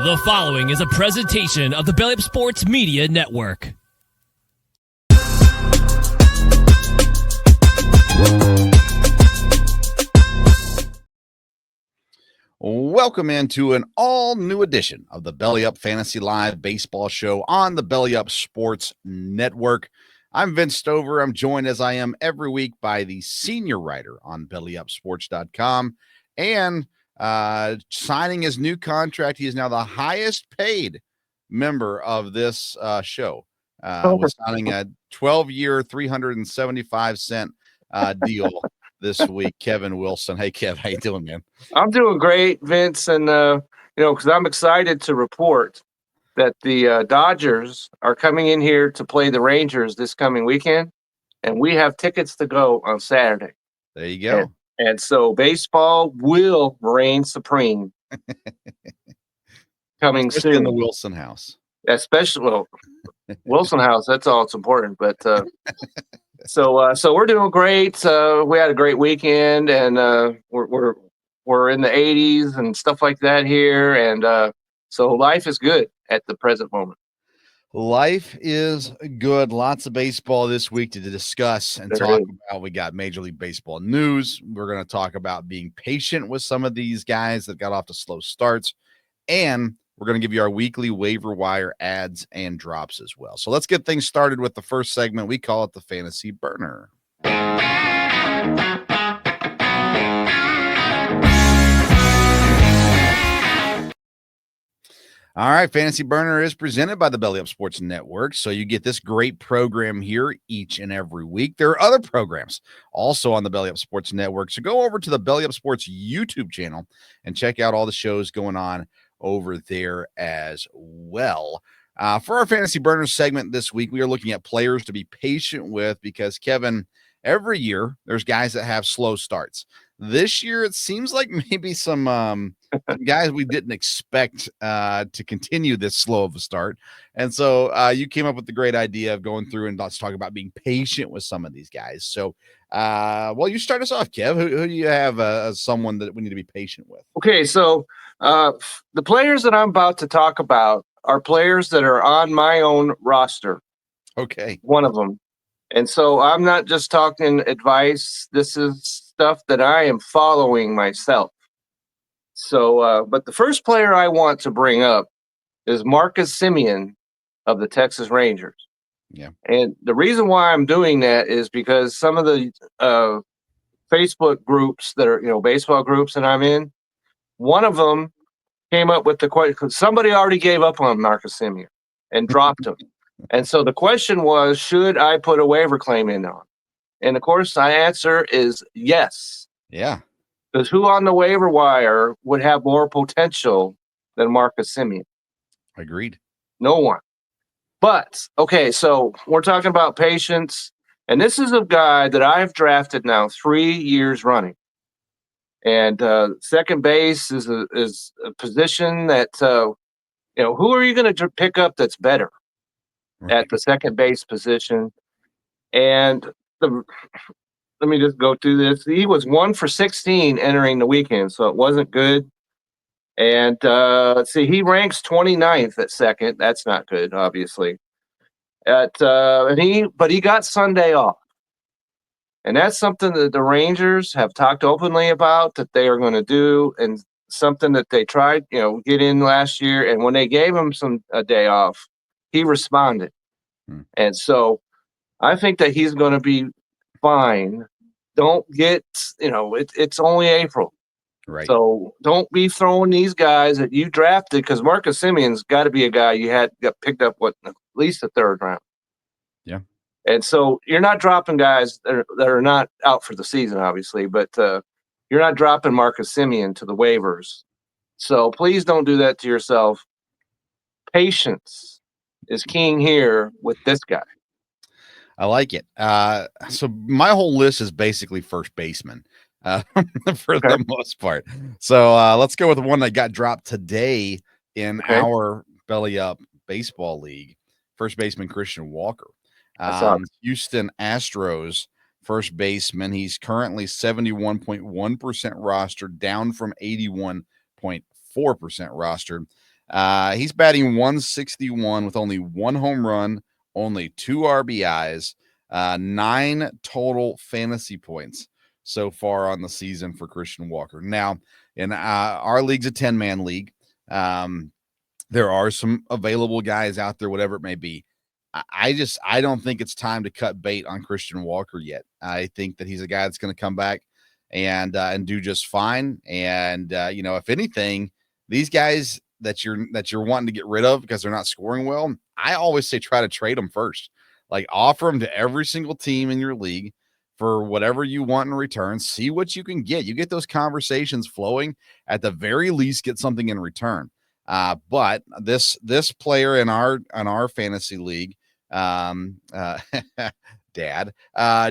The following is a presentation of the Bello Sports Media Network. Welcome into an all-new edition of the Belly Up Fantasy Live Baseball Show on the Belly Up Sports Network. I'm Vince Stover. I'm joined as I am every week by the senior writer on BellyUpSports.com and signing his new contract. He is now the highest paid member of this show. Was signing a 12-year, $375 deal this week. Kevin Wilson. Hey, Kev, how you doing, man? I'm doing great, Vince, and because I'm excited to report that the Dodgers are coming in here to play the Rangers this coming weekend, and we have tickets to go on Saturday. There you go. And so baseball will reign supreme coming Especially soon. in the Wilson house. Especially, Wilson house, that's all it's important. But so we're doing great. We had a great weekend, and we're in the 80s and stuff like that here. And so life is good at the present moment. Life is good. Lots of baseball this week to discuss and talk about. We got Major League Baseball news. We're going to talk about being patient with some of these guys that got off to slow starts. And we're going to give you our weekly waiver wire ads and drops as well. So let's get things started with the first segment. We call it the Fantasy Burner. All right, Fantasy Burner is presented by the Belly Up Sports Network, so you get this great program here each and every week. There are other programs also on the Belly Up Sports Network, so go over to the Belly Up Sports YouTube channel and check out all the shows going on over there as well. For our Fantasy Burner segment this week, we are looking at players to be patient with because, Kevin, every year there's guys that have slow starts. This year, it seems like maybe some guys we didn't expect to continue this slow of a start. And so you came up with the great idea of going through and let's talk about being patient with some of these guys. So, well, you start us off, Kev. Who do you have as someone that we need to be patient with? Okay, so the players that I'm about to talk about are players that are on my own roster. Okay. One of them. And so I'm not just talking advice. This is stuff that I am following myself. So, but the first player I want to bring up is Marcus Semien of the Texas Rangers. Yeah. And the reason why I'm doing that is because some of the Facebook groups that are, baseball groups that I'm in, one of them came up with the question. Somebody already gave up on Marcus Semien and dropped him. And so the question was, should I put a waiver claim in on? And of course, my answer is yes. Yeah. Because who on the waiver wire would have more potential than Marcus Semien? Agreed. No one. But, okay, so we're talking about patience. And this is a guy that I've drafted now 3 years running. And second base is a position that, who are you going to pick up that's better at the second base position? And let me just go through this. He was 1 for 16 entering the weekend, so it wasn't good. And let's see, he ranks 29th at second. That's not good, obviously. But he got Sunday off. And that's something that the Rangers have talked openly about that they are going to do, and something that they tried, get in last year. And when they gave him a day off, he responded. And so I think that he's going to be fine. Don't get, it's only April. Right. So don't be throwing these guys that you drafted, because Marcus Semien's got to be a guy you got picked up at least the third round. Yeah. And so you're not dropping guys that are not out for the season, obviously, but you're not dropping Marcus Semien to the waivers. So please don't do that to yourself. Patience is king here with this guy. I like it. So my whole list is basically first baseman for the most part. So let's go with the one that got dropped today in our Belly Up Baseball League. First baseman Christian Walker. Houston Astros first baseman. He's currently 71.1% rostered, down from 81.4% rostered. He's batting 161 with only 1 home run, only 2 RBIs, 9 total fantasy points so far on the season for Christian Walker. Now, in our league's a 10-man league. There are some available guys out there, whatever it may be. I don't think it's time to cut bait on Christian Walker yet. I think that he's a guy that's going to come back and do just fine. And if anything, these guys that you're wanting to get rid of because they're not scoring well, I always say try to trade them first. Like offer them to every single team in your league for whatever you want in return. See what you can get. You get those conversations flowing. At the very least, get something in return. But this player in our fantasy league, Dad,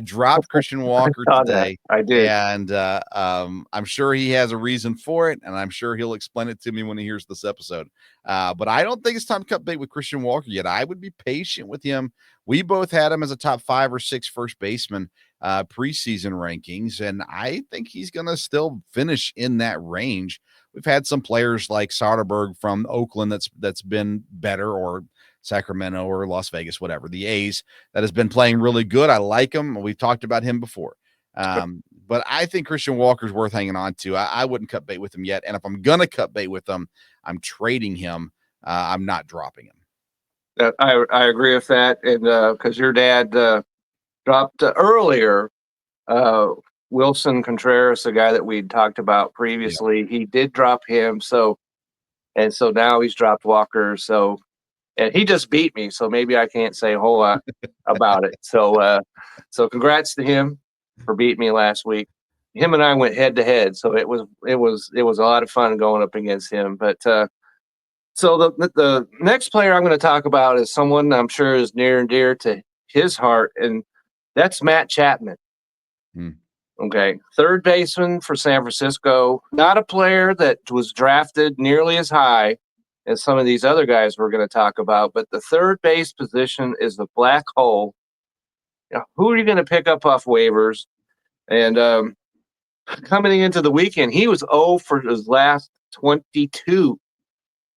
dropped Christian Walker today. I did. And I'm sure he has a reason for it, and I'm sure he'll explain it to me when he hears this episode. But I don't think it's time to cut bait with Christian Walker yet. I would be patient with him. We both had him as a top 5 or 6 first baseman preseason rankings, and I think he's going to still finish in that range. We've had some players like Soderberg from Oakland that's been better, or Sacramento or Las Vegas, whatever, the A's, that has been playing really good. I like him. We've talked about him before. But I think Christian Walker's worth hanging on to. I wouldn't cut bait with him yet. And if I'm going to cut bait with him, I'm trading him. I'm not dropping him. I agree with that. And because your dad dropped earlier, Wilson Contreras, the guy that we'd talked about previously, he did drop him. So now he's dropped Walker. So, and he just beat me. So maybe I can't say a whole lot about it. So congrats to him for beating me last week. Him and I went head to head. So it was a lot of fun going up against him. But so the next player I'm going to talk about is someone I'm sure is near and dear to his heart, and that's Matt Chapman. Okay, third baseman for San Francisco. Not a player that was drafted nearly as high as some of these other guys we're going to talk about, but the third base position is the black hole. Who are you going to pick up off waivers? And coming into the weekend, he was 0 for his last 22.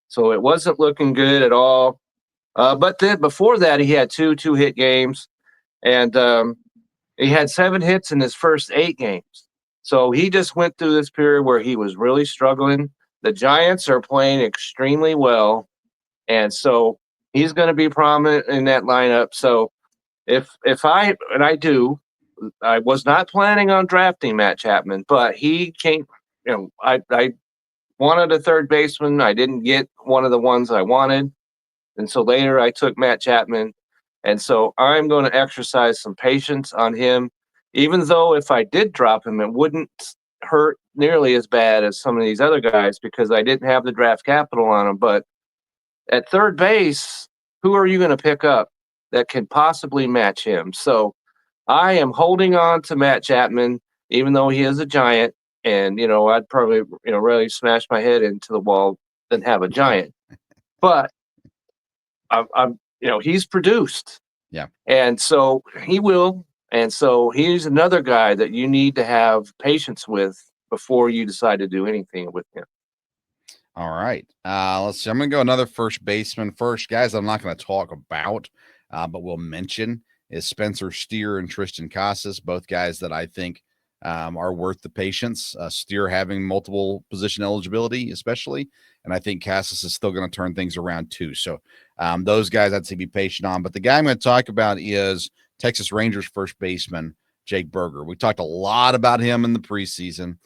So it wasn't looking good at all. But then before that, he had two hit games, and he had 7 hits in his first 8 games. So he just went through this period where he was really struggling. The Giants are playing extremely well, and so he's going to be prominent in that lineup. So if I was not planning on drafting Matt Chapman, but he came, I wanted a third baseman. I didn't get one of the ones I wanted. And so later I took Matt Chapman. And so I'm going to exercise some patience on him, even though if I did drop him, it wouldn't hurt nearly as bad as some of these other guys because I didn't have the draft capital on him. But at third base, who are you going to pick up that can possibly match him? So I am holding on to Matt Chapman, even though he is a Giant. And, I'd probably, really smash my head into the wall than have a Giant. But I'm he's produced. Yeah. And so he will. And so he's another guy that you need to have patience with before you decide to do anything with him. All right. Let's see. I'm going to go another first baseman first. Guys, I'm not going to talk about, but we'll mention is Spencer Steer and Tristan Casas, both guys that I think are worth the patience. Steer having multiple position eligibility, especially. And I think Casas is still going to turn things around too. So those guys I'd say be patient on. But the guy I'm going to talk about is Texas Rangers first baseman Jake Berger. We talked a lot about him in the preseason.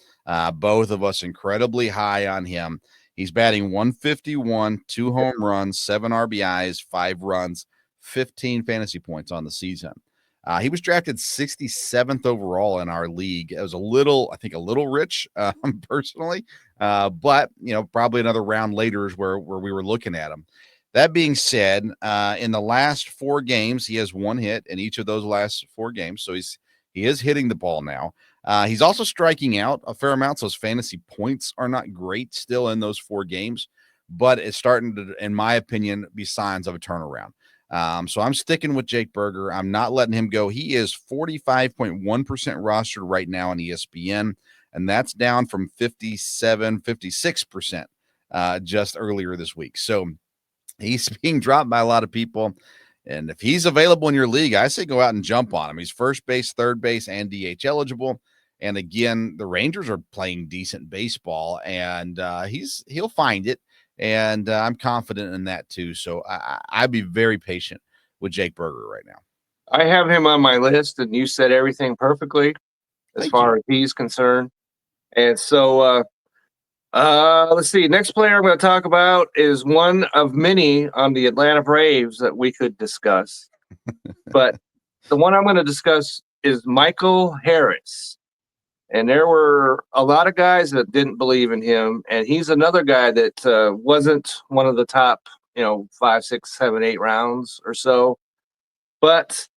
Both of us incredibly high on him. He's batting 151, 2 home runs, 7 RBIs, 5 runs, 15 fantasy points on the season. He was drafted 67th overall in our league. It was a little rich personally, but probably another round later is where we were looking at him. That being said, in the last 4 games, he has 1 hit in each of those last 4 games. So he is hitting the ball now. He's also striking out a fair amount. So his fantasy points are not great still in those 4 games, but it's starting to, in my opinion, be signs of a turnaround. So I'm sticking with Jake Berger. I'm not letting him go. He is 45.1% rostered right now on ESPN, and that's down from 56% just earlier this week. So he's being dropped by a lot of people. And if he's available in your league, I say go out and jump on him. He's first base, third base, and DH eligible. And again, the Rangers are playing decent baseball, and he'll find it. And I'm confident in that too. So I'd be very patient with Jake Berger right now. I have him on my list, and you said everything perfectly as far as he's concerned. And so let's see. Next player I'm going to talk about is one of many on the Atlanta Braves that we could discuss. But the one I'm going to discuss is Michael Harris. And there were a lot of guys that didn't believe in him. And he's another guy that wasn't one of the top, 5, 6, 7, 8 rounds or so. But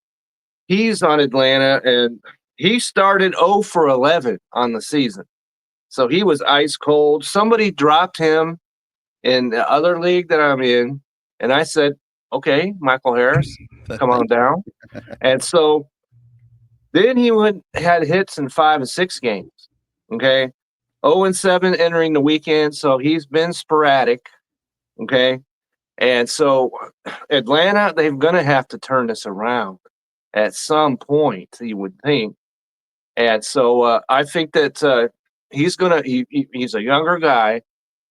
he's on Atlanta, and he started 0 for 11 on the season. So he was ice cold. Somebody dropped him in the other league that I'm in, and I said, okay, Michael Harris, come on down. And so then he had hits in 5 and 6 games, okay? 0 and 7 entering the weekend, so he's been sporadic, okay? And so Atlanta, they're going to have to turn this around at some point, you would think. And so I think that he's a younger guy,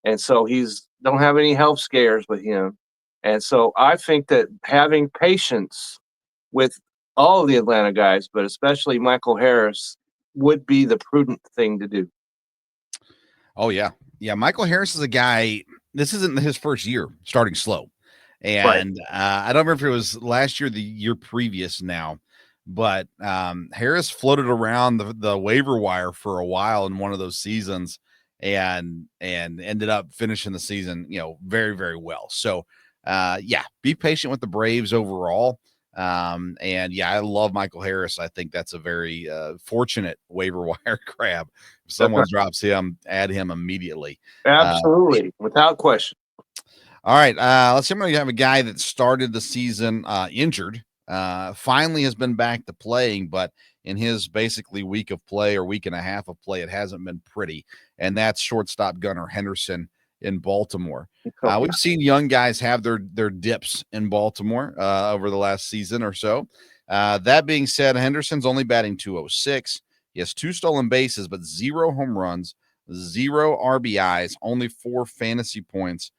and so he's don't have any health scares with him. And so I think that having patience with all of the Atlanta guys, but especially Michael Harris, would be the prudent thing to do. Oh, yeah. Yeah, Michael Harris is a guy, this isn't his first year starting slow. And I don't remember if it was last year, the year previous now, but Harris floated around the waiver wire for a while in one of those seasons and ended up finishing the season, very, very well. So, be patient with the Braves overall. I love Michael Harris. I think that's a very fortunate waiver wire grab. If someone drops him, add him immediately. Absolutely, without question. All right, let's see. I'm going to have a guy that started the season injured, finally has been back to playing, but in his basically week of play or week and a half of play, it hasn't been pretty, and that's shortstop Gunnar Henderson in Baltimore. We've seen young guys have their dips in Baltimore over the last season or so. That being said, Henderson's only batting .206. He has 2 stolen bases, but 0 home runs, 0 RBIs, only 4 fantasy points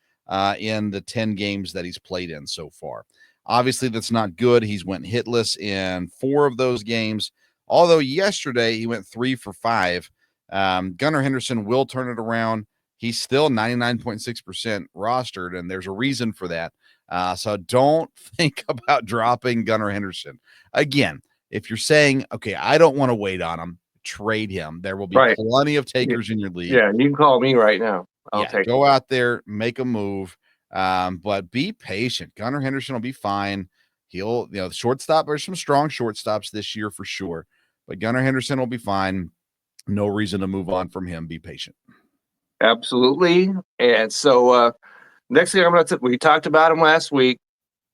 in the 10 games that he's played in so far. Obviously, that's not good. He's went hitless in 4 of those games, although yesterday he went 3 for 5. Gunnar Henderson will turn it around. He's still 99.6% rostered, and there's a reason for that. So don't think about dropping Gunnar Henderson. Again, if you're saying, okay, I don't want to wait on him, trade him. There will be plenty of takers in your league. Yeah, you can call me right now. I'll take go out there, make a move, but be patient. Gunnar Henderson will be fine. He'll, shortstop, there's some strong shortstops this year for sure, but Gunnar Henderson will be fine. No reason to move on from him. Be patient. Absolutely. And so next thing we talked about him last week,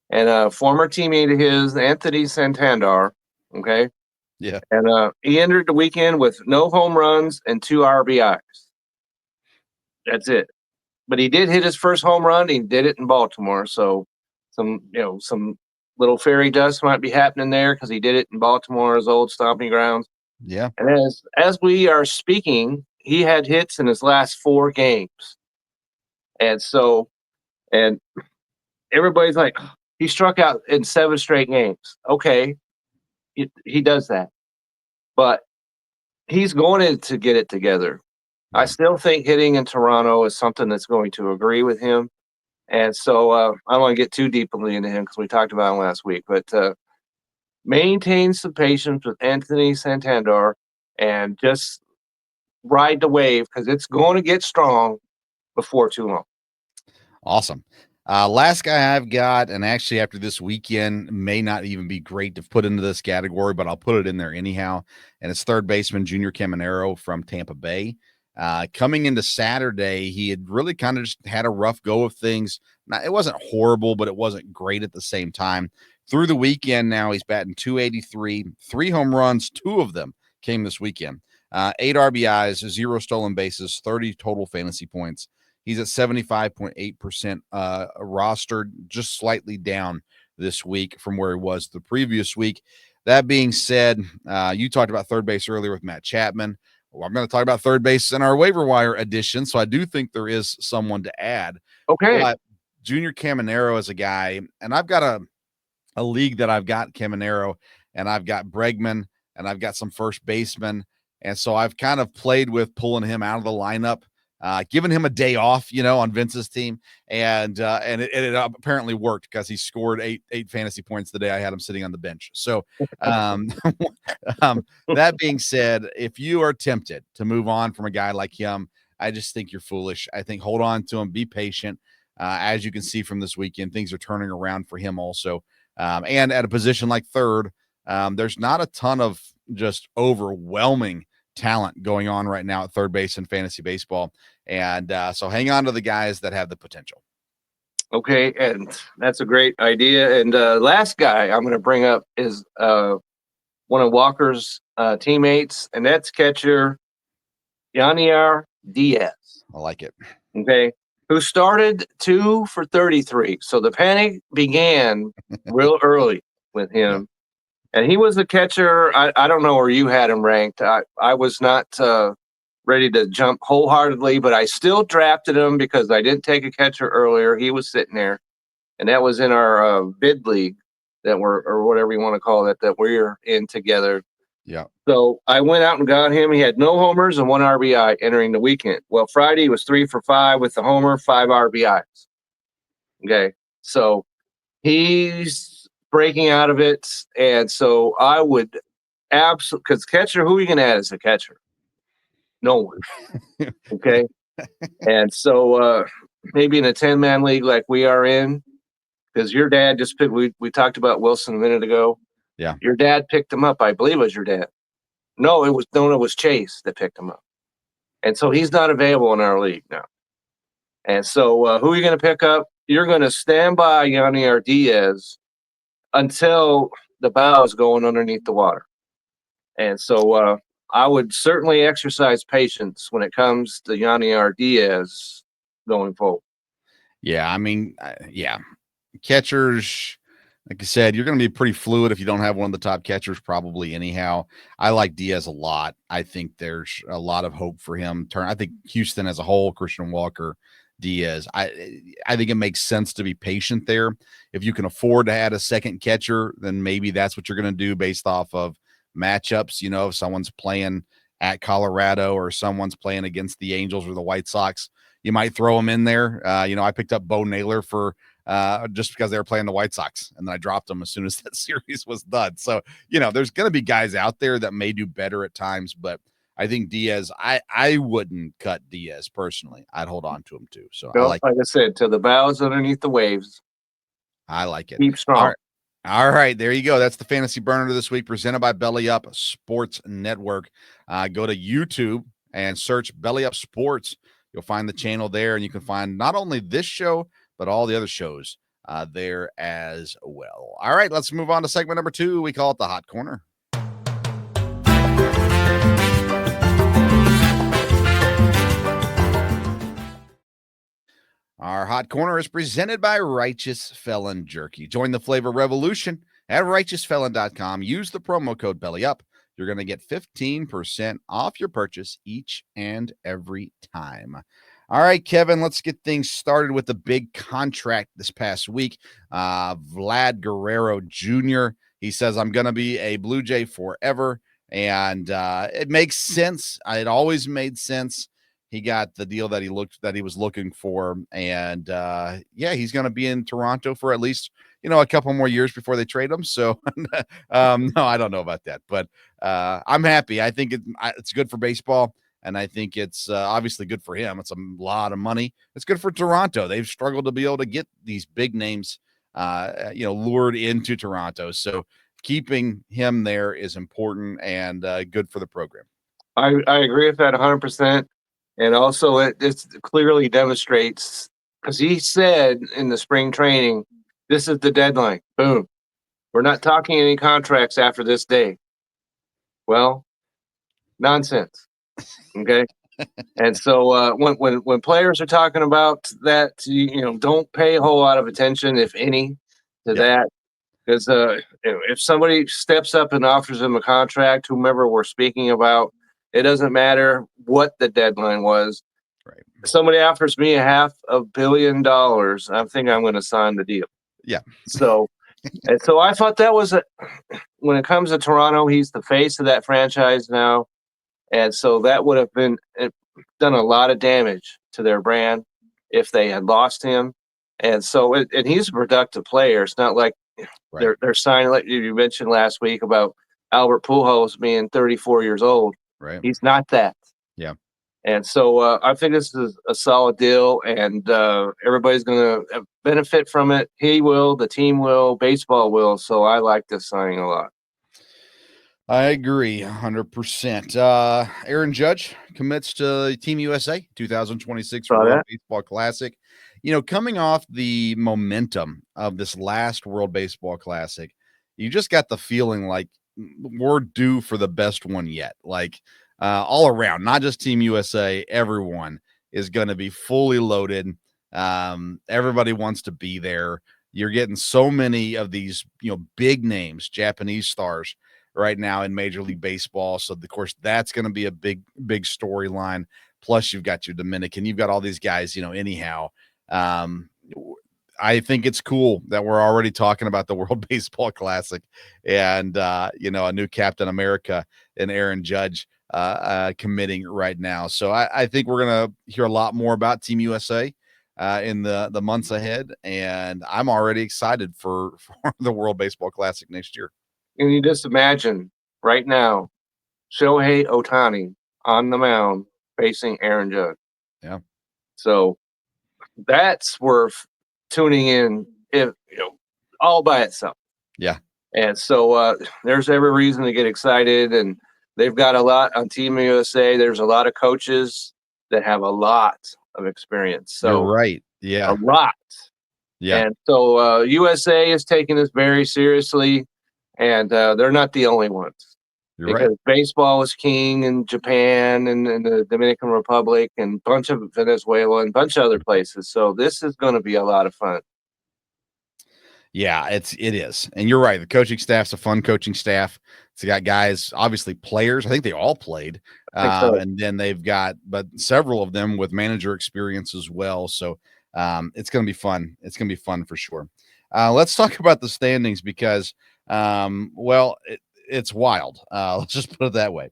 and a former teammate of his, Anthony Santander. Okay. Yeah. And he entered the weekend with no home runs and 2 RBIs. That's it. But he did hit his first home run. He did it in Baltimore. So some little fairy dust might be happening there because he did it in Baltimore, his old stomping grounds. Yeah. And as we are speaking, he had hits in his last 4 games. And everybody's like, he struck out in 7 straight games. Okay, he does that. But he's going to get it together. Yeah. I still think hitting in Toronto is something that's going to agree with him. And so I don't want to get too deeply into him because we talked about him last week. But maintain some patience with Anthony Santander and just ride the wave because it's going to get strong before too long. Awesome. Last guy I've got, and actually after this weekend may not even be great to put into this category, but I'll put it in there anyhow. And it's third baseman Junior Caminero from Tampa Bay. Coming into Saturday, he had really kind of just had a rough go of things. Now, it wasn't horrible, but it wasn't great at the same time. Through the weekend now, he's batting .283, 3 home runs, 2 of them came this weekend. 8 RBIs, 0 stolen bases, 30 total fantasy points. He's at 75.8% rostered, just slightly down this week from where he was the previous week. That being said, you talked about third base earlier with Matt Chapman. Well, I'm going to talk about third base in our waiver wire edition, so I do think there is someone to add. Okay. But Junior Caminero is a guy, and I've got a league that I've got Caminero, and I've got Bregman, and I've got some first basemen. And so I've kind of played with pulling him out of the lineup, giving him a day off, on Vince's team. And it apparently worked because he scored eight fantasy points the day I had him sitting on the bench. So that being said, if you are tempted to move on from a guy like him, I just think you're foolish. I think hold on to him, be patient. As you can see from this weekend, things are turning around for him also. And at a position like third, there's not a ton of just overwhelming talent going on right now at third base in fantasy baseball. And so hang on to the guys that have the potential. Okay, and that's a great idea. And last guy I'm going to bring up is one of Walker's teammates, and that's catcher Yanier Diaz. I like it. Okay, who started 2 for 33. So the panic began real early with him. And he was a catcher. I don't know where you had him ranked. I was not ready to jump wholeheartedly, but I still drafted him because I didn't take a catcher earlier. He was sitting there. And that was in our bid league or whatever you want to call it, that we're in together. Yeah. So I went out and got him. He had no homers and 1 RBI entering the weekend. Well, Friday was 3 for 5 with the homer, 5 RBIs. Okay. So he's breaking out of it. And so I would absolutely, because catcher, who are you going to add as a catcher? No one. Okay. And so maybe in a 10-man league like we are in, because your dad just picked, we talked about Wilson a minute ago. Yeah. Your dad picked him up. I believe it was your dad. No, it was Chase that picked him up. And so he's not available in our league now. And so who are you going to pick up? You're going to stand by Yanier Diaz until the bow is going underneath the water. And so I would certainly exercise patience when it comes to Yanier Diaz going forward. Yeah, I mean, catchers, like I said, you're going to be pretty fluid if you don't have one of the top catchers probably anyhow. I like Diaz a lot. I think there's a lot of hope for him. I think Houston as a whole, Christian Walker, Diaz, I think it makes sense to be patient there. If you can afford to add a second catcher, then maybe that's what you're going to do based off of matchups. If someone's playing at Colorado or someone's playing against the Angels or the White Sox, you might throw them in there. I picked up Bo Naylor for just because they were playing the White Sox, and then I dropped them as soon as that series was done. So, there's going to be guys out there that may do better at times, but I think Diaz, I wouldn't cut Diaz personally. I'd hold on to him too. So like I said, till the bows underneath the waves. I like it. Keep strong. All right, there you go. That's the Fantasy Burner this week, presented by Belly Up Sports Network. Go to YouTube and search Belly Up Sports. You'll find the channel there, and you can find not only this show, but all the other shows there as well. All right, let's move on to segment number 2. We call it the Hot Corner. Our Hot Corner is presented by Righteous Felon Jerky. Join the flavor revolution at righteousfelon.com. Use the promo code BELLYUP. You're going to get 15% off your purchase each and every time. All right, Kevin, let's get things started with the big contract this past week. Vlad Guerrero Jr., he says, I'm going to be a Blue Jay forever. And it makes sense. It always made sense. He got the deal that he was looking for. And he's going to be in Toronto for at least, a couple more years before they trade him. So no, I don't know about that, but I'm happy. I think it's good for baseball. And I think it's obviously good for him. It's a lot of money. It's good for Toronto. They've struggled to be able to get these big names, lured into Toronto. So keeping him there is important and good for the program. I agree with that 100%. And also it clearly demonstrates, because he said in the spring training, this is the deadline. Boom. We're not talking any contracts after this day. Well, nonsense. Okay. And so when players are talking about that, don't pay a whole lot of attention, if any, to that. Because if somebody steps up and offers them a contract, whomever we're speaking about, it doesn't matter what the deadline was. Right. If somebody offers me $500 million, I think I'm going to sign the deal. Yeah. So, and so I thought that was when it comes to Toronto, he's the face of that franchise now. And so that would have done a lot of damage to their brand if they had lost him. And so, and he's a productive player. It's not like they're signing, like you mentioned last week about Albert Pujols being 34 years old. Right. He's not that. Yeah. And so I think this is a solid deal, and everybody's going to benefit from it. He will, the team will, baseball will. So I like this signing a lot. I agree 100%. Aaron Judge commits to Team USA 2026 World Baseball Classic. Coming off the momentum of this last World Baseball Classic, you just got the feeling like we're due for the best one yet. Like all around, not just Team USA, everyone is going to be fully loaded. Everybody wants to be there. You're getting so many of these, big names, Japanese stars right now in Major League Baseball. So, of course, that's going to be a big storyline. Plus, you've got your Dominican. You've got all these guys, anyhow. I think it's cool that we're already talking about the World Baseball Classic and, a new Captain America and Aaron Judge committing right now. So I think we're going to hear a lot more about Team USA in the months ahead. And I'm already excited for the World Baseball Classic next year. And you just imagine right now, Shohei Ohtani on the mound facing Aaron Judge. Yeah. So that's worth tuning in, all by itself. Yeah. And so there's every reason to get excited. And they've got a lot on Team USA. There's a lot of coaches that have a lot of experience. So you're right. Yeah. A lot. Yeah. And so USA is taking this very seriously. And they're not the only ones. Because baseball is king in Japan and the Dominican Republic and a bunch of Venezuela and a bunch of other places. So this is going to be a lot of fun. Yeah, it is. And you're right. The coaching staff's a fun coaching staff. It's got guys, obviously players. I think they all played. So. And then they've got, but several of them with manager experience as well. So it's going to be fun. It's going to be fun for sure. Let's talk about the standings because, it's wild. Let's just put it that way.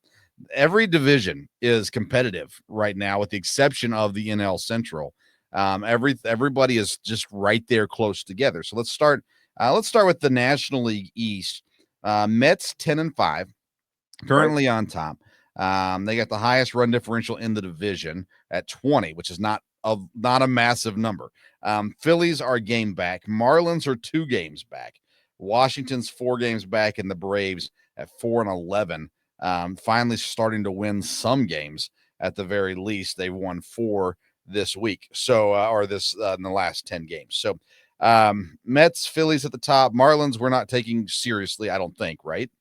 Every division is competitive right now, with the exception of the NL Central. Everybody is just right there close together. So let's start with the National League East. Mets 10-5, currently on top. They got the highest run differential in the division at 20, which is not a massive number. Phillies are a game back. Marlins are 2 games back. Washington's 4 games back, and the Braves at 4-11. Finally starting to win some games at the very least. They won 4 this week. So, or this in the last 10 games. So, Mets, Phillies at the top. Marlins, we're not taking seriously, I don't think, right?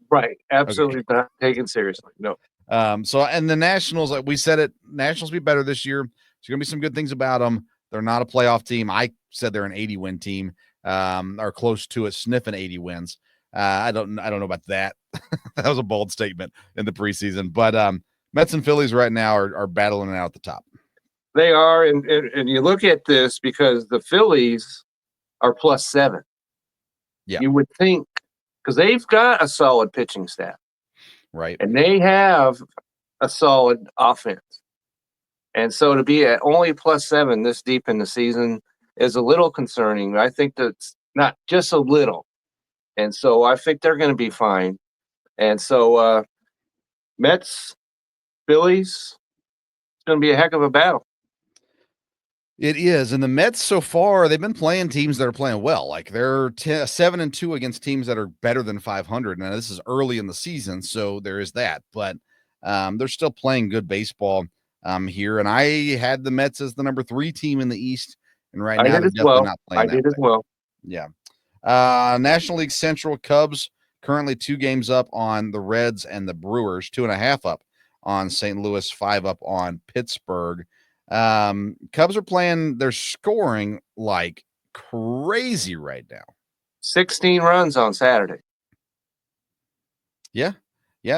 Right. Absolutely not taken seriously. No. So, and the Nationals, like we said it, Nationals be better this year. There's going to be some good things about them. They're not a playoff team. I said they're an 80-win team, or close to it, sniffing 80 wins. I don't know about that. That was a bold statement in the preseason, but Mets and Phillies right now are battling it out at the top. They are, and you look at this because the Phillies are +7. Yeah, you would think because they've got a solid pitching staff, right, and they have a solid offense. And so to be at only +7 this deep in the season is a little concerning. I think that's not just a little. And so I think they're going to be fine. And so Mets, Phillies, it's going to be a heck of a battle. It is. And the Mets so far, they've been playing teams that are playing well. Like they're 7-2 against teams that are better than 500. Now this is early in the season, so there is that. But they're still playing good baseball here. And I had the Mets as the number 3 team in the East. And right now they're definitely not playing that way. I did as well. Yeah. National League Central, Cubs currently 2 games up on the Reds and the Brewers, 2.5 up on St. Louis, 5 up on Pittsburgh. Cubs are playing, they're scoring like crazy right now. 16 runs on Saturday. Yeah.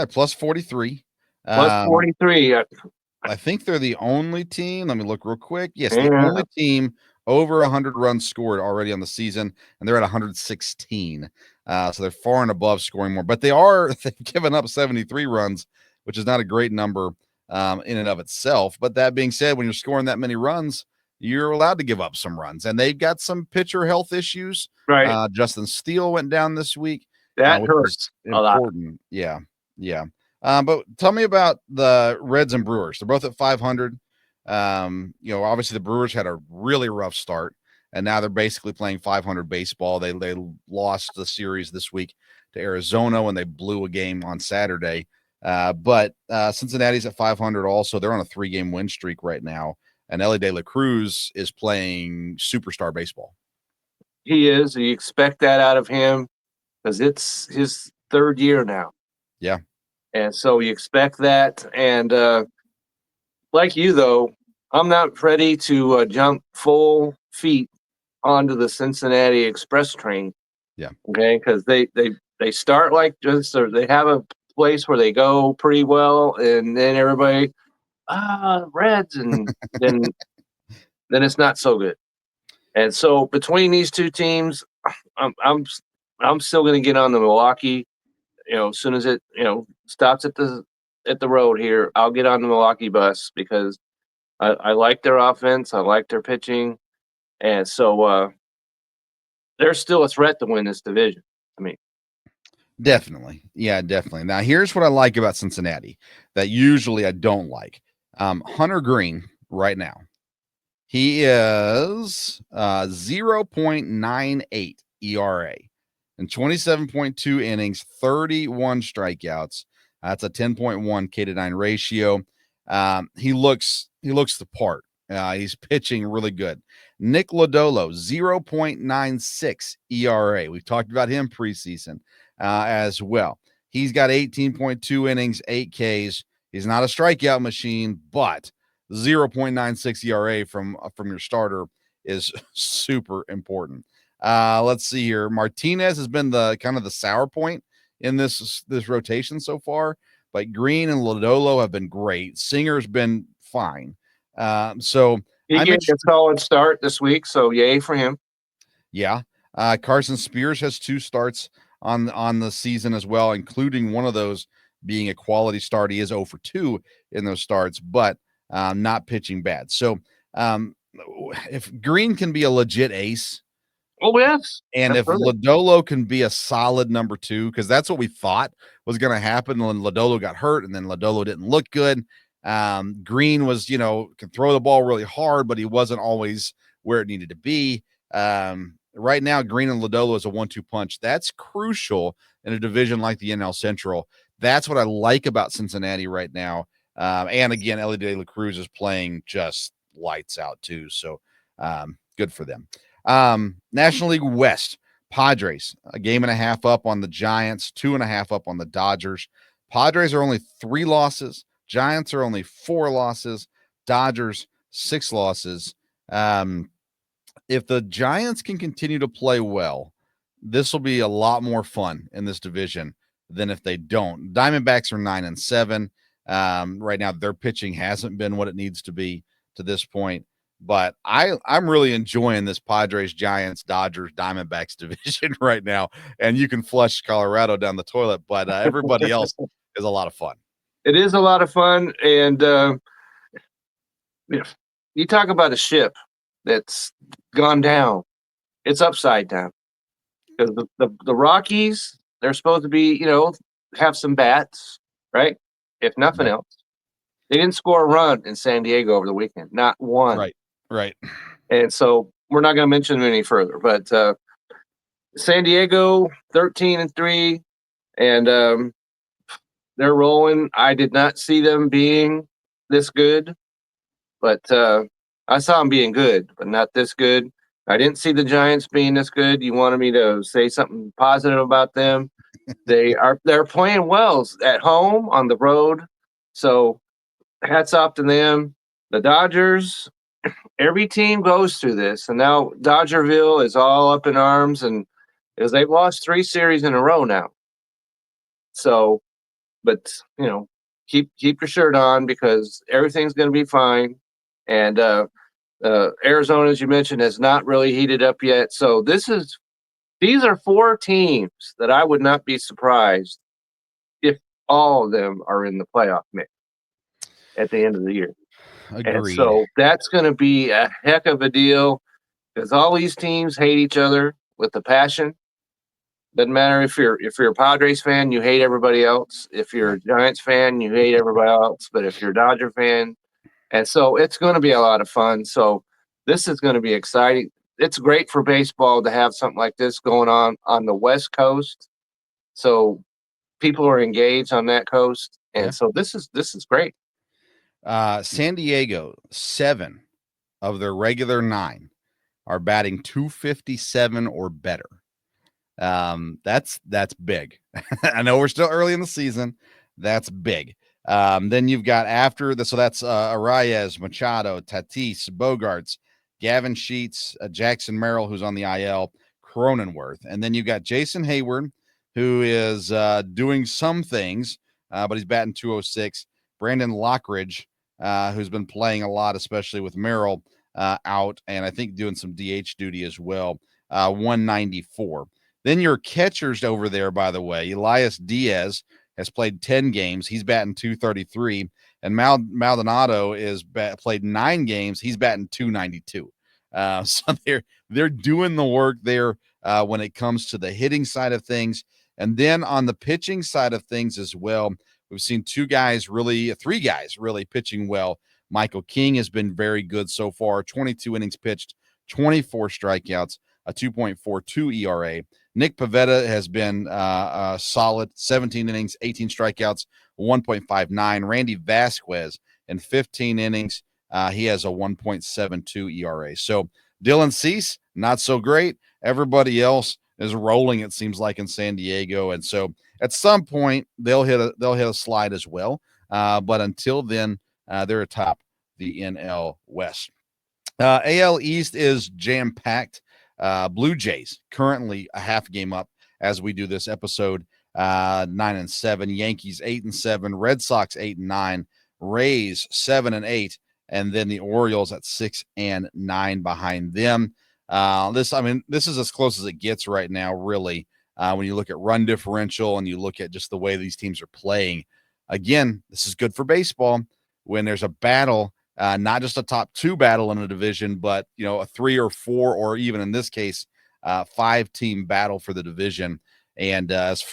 Plus 43. Plus 43. I think they're the only team. Let me look real quick. Yes, Yeah. the only team over 100 runs scored already on the season, and they're at 116. So they're far and above scoring more, but they've given up 73 runs, which is not a great number in and of itself. But that being said, when you're scoring that many runs, you're allowed to give up some runs, and they've got some pitcher health issues. Right. Justin Steele went down this week. That Which hurts is a lot. important. Yeah. But tell me about the Reds and Brewers. They're both at 500. Obviously the Brewers had a really rough start, and now they're basically playing 500 baseball. They lost the series this week to Arizona when they blew a game on Saturday. But Cincinnati's at 500 also. They're on a 3-game win streak right now, and Elly De La Cruz is playing superstar baseball. He is. You expect that out of him because it's his 3rd year now. Yeah. And so you expect that. And like you, though, I'm not ready to jump full feet onto the Cincinnati Express train. Yeah. Okay. Because they start like just, or they have a place where they go pretty well. And then everybody, Reds. And then it's not so good. And so between these two teams, I'm still going to get on the Milwaukee. As soon as it stops at the road here, I'll get on the Milwaukee bus because I like their offense, I like their pitching, and so they're still a threat to win this division. I mean, definitely. Now, here's what I like about Cincinnati that usually I don't like. Hunter Green right now, he is 0.98 ERA and 27.2 innings, 31 strikeouts. That's a 10.1 K/9 ratio. He looks the part. He's pitching really good. Nick Lodolo, 0.96 ERA. We've talked about him preseason as well. He's got 18.2 innings, 8 Ks. He's not a strikeout machine, but 0.96 ERA from your starter is super important. Let's see here. Martinez has been the kind of the sour point in this rotation so far, but Green and Lodolo have been great. Singer's been fine. So he gets a solid start this week, so yay for him. Yeah. Carson Spears has 2 starts on the season as well, including one of those being a quality start. He is 0 for 2 in those starts, but not pitching bad. So if Green can be a legit ace, oh yes, and if Lodolo can be a solid number 2, because that's what we thought was going to happen when Lodolo got hurt, and then Lodolo didn't look good. Green was, can throw the ball really hard, but he wasn't always where it needed to be. Right now, Green and Lodolo is a 1-2 punch. That's crucial in a division like the NL Central. That's what I like about Cincinnati right now. And again, Elly De La Cruz is playing just lights out too. So good for them. National League West, Padres, a 1.5 up on the Giants, 2.5 up on the Dodgers. Padres are only 3 losses. Giants are only 4 losses. Dodgers, 6 losses. If the Giants can continue to play well, this will be a lot more fun in this division than if they don't. Diamondbacks are 9-7. Right now, their pitching hasn't been what it needs to be to this point. But I'm really enjoying this Padres, Giants, Dodgers, Diamondbacks division right now. And you can flush Colorado down the toilet, but everybody else is a lot of fun. It is a lot of fun. And you talk about a ship that's gone down. It's upside down. Because the Rockies, they're supposed to be, have some bats, right? If nothing else. They didn't score a run in San Diego over the weekend. Not one. Right. And so we're not going to mention them any further. But San Diego, 13-3, and they're rolling. I did not see them being this good, but I saw them being good, but not this good. I didn't see the Giants being this good. You wanted me to say something positive about them. They're playing well at home, on the road. So hats off to them. The Dodgers, every team goes through this, and now Dodgerville is all up in arms, and because they've lost 3 series in a row now. So, but keep your shirt on because everything's going to be fine. And Arizona, as you mentioned, has not really heated up yet. So these are 4 teams that I would not be surprised if all of them are in the playoff mix at the end of the year. And Agreed. so that's going to be a heck of a deal because all these teams hate each other with a passion. Doesn't matter if you're a Padres fan, you hate everybody else. If you're a Giants fan, you hate everybody else. But if you're a Dodger fan, and so it's going to be a lot of fun. So this is going to be exciting. It's great for baseball to have something like this going on the West Coast. So people are engaged on that coast, and so this is great. San Diego, 7 of their regular 9 are batting 257 or better. That's big. I know we're still early in the season. That's big. Then you've got after the, so that's Arraez, Machado, Tatis, Bogarts, Gavin Sheets, Jackson Merrill, who's on the IL, Cronenworth. And then you've got Jason Hayward, who is doing some things, but he's batting 206. Brandon Lockridge, who's been playing a lot, especially with Merrill out, and I think doing some DH duty as well, 194. Then your catchers over there, by the way, Elias Diaz has played 10 games. He's batting 233. And Maldonado is played 9 games. He's batting 292. So they're doing the work there when it comes to the hitting side of things. And then on the pitching side of things as well, we've seen 3 guys really pitching well. Michael King has been very good so far. 22 innings pitched, 24 strikeouts, a 2.42 ERA. Nick Pivetta has been solid, 17 innings, 18 strikeouts, 1.59. Randy Vasquez in 15 innings, he has a 1.72 ERA. So Dylan Cease, not so great. Everybody else is rolling, it seems like, in San Diego. And so at some point they'll hit a slide as well. But until then, they're atop the NL West. AL East is jam-packed. Blue Jays currently a half game up as we do this episode, 9-7. Yankees 8-7. Red Sox 8-9. Rays 7-8, and then the Orioles at 6-9 behind them. This is as close as it gets right now, really. When you look at run differential and you look at just the way these teams are playing, again, this is good for baseball when there's a battle. Not just a top 2 battle in a division, but a 3 or 4, or even in this case, 5-team battle for the division. And as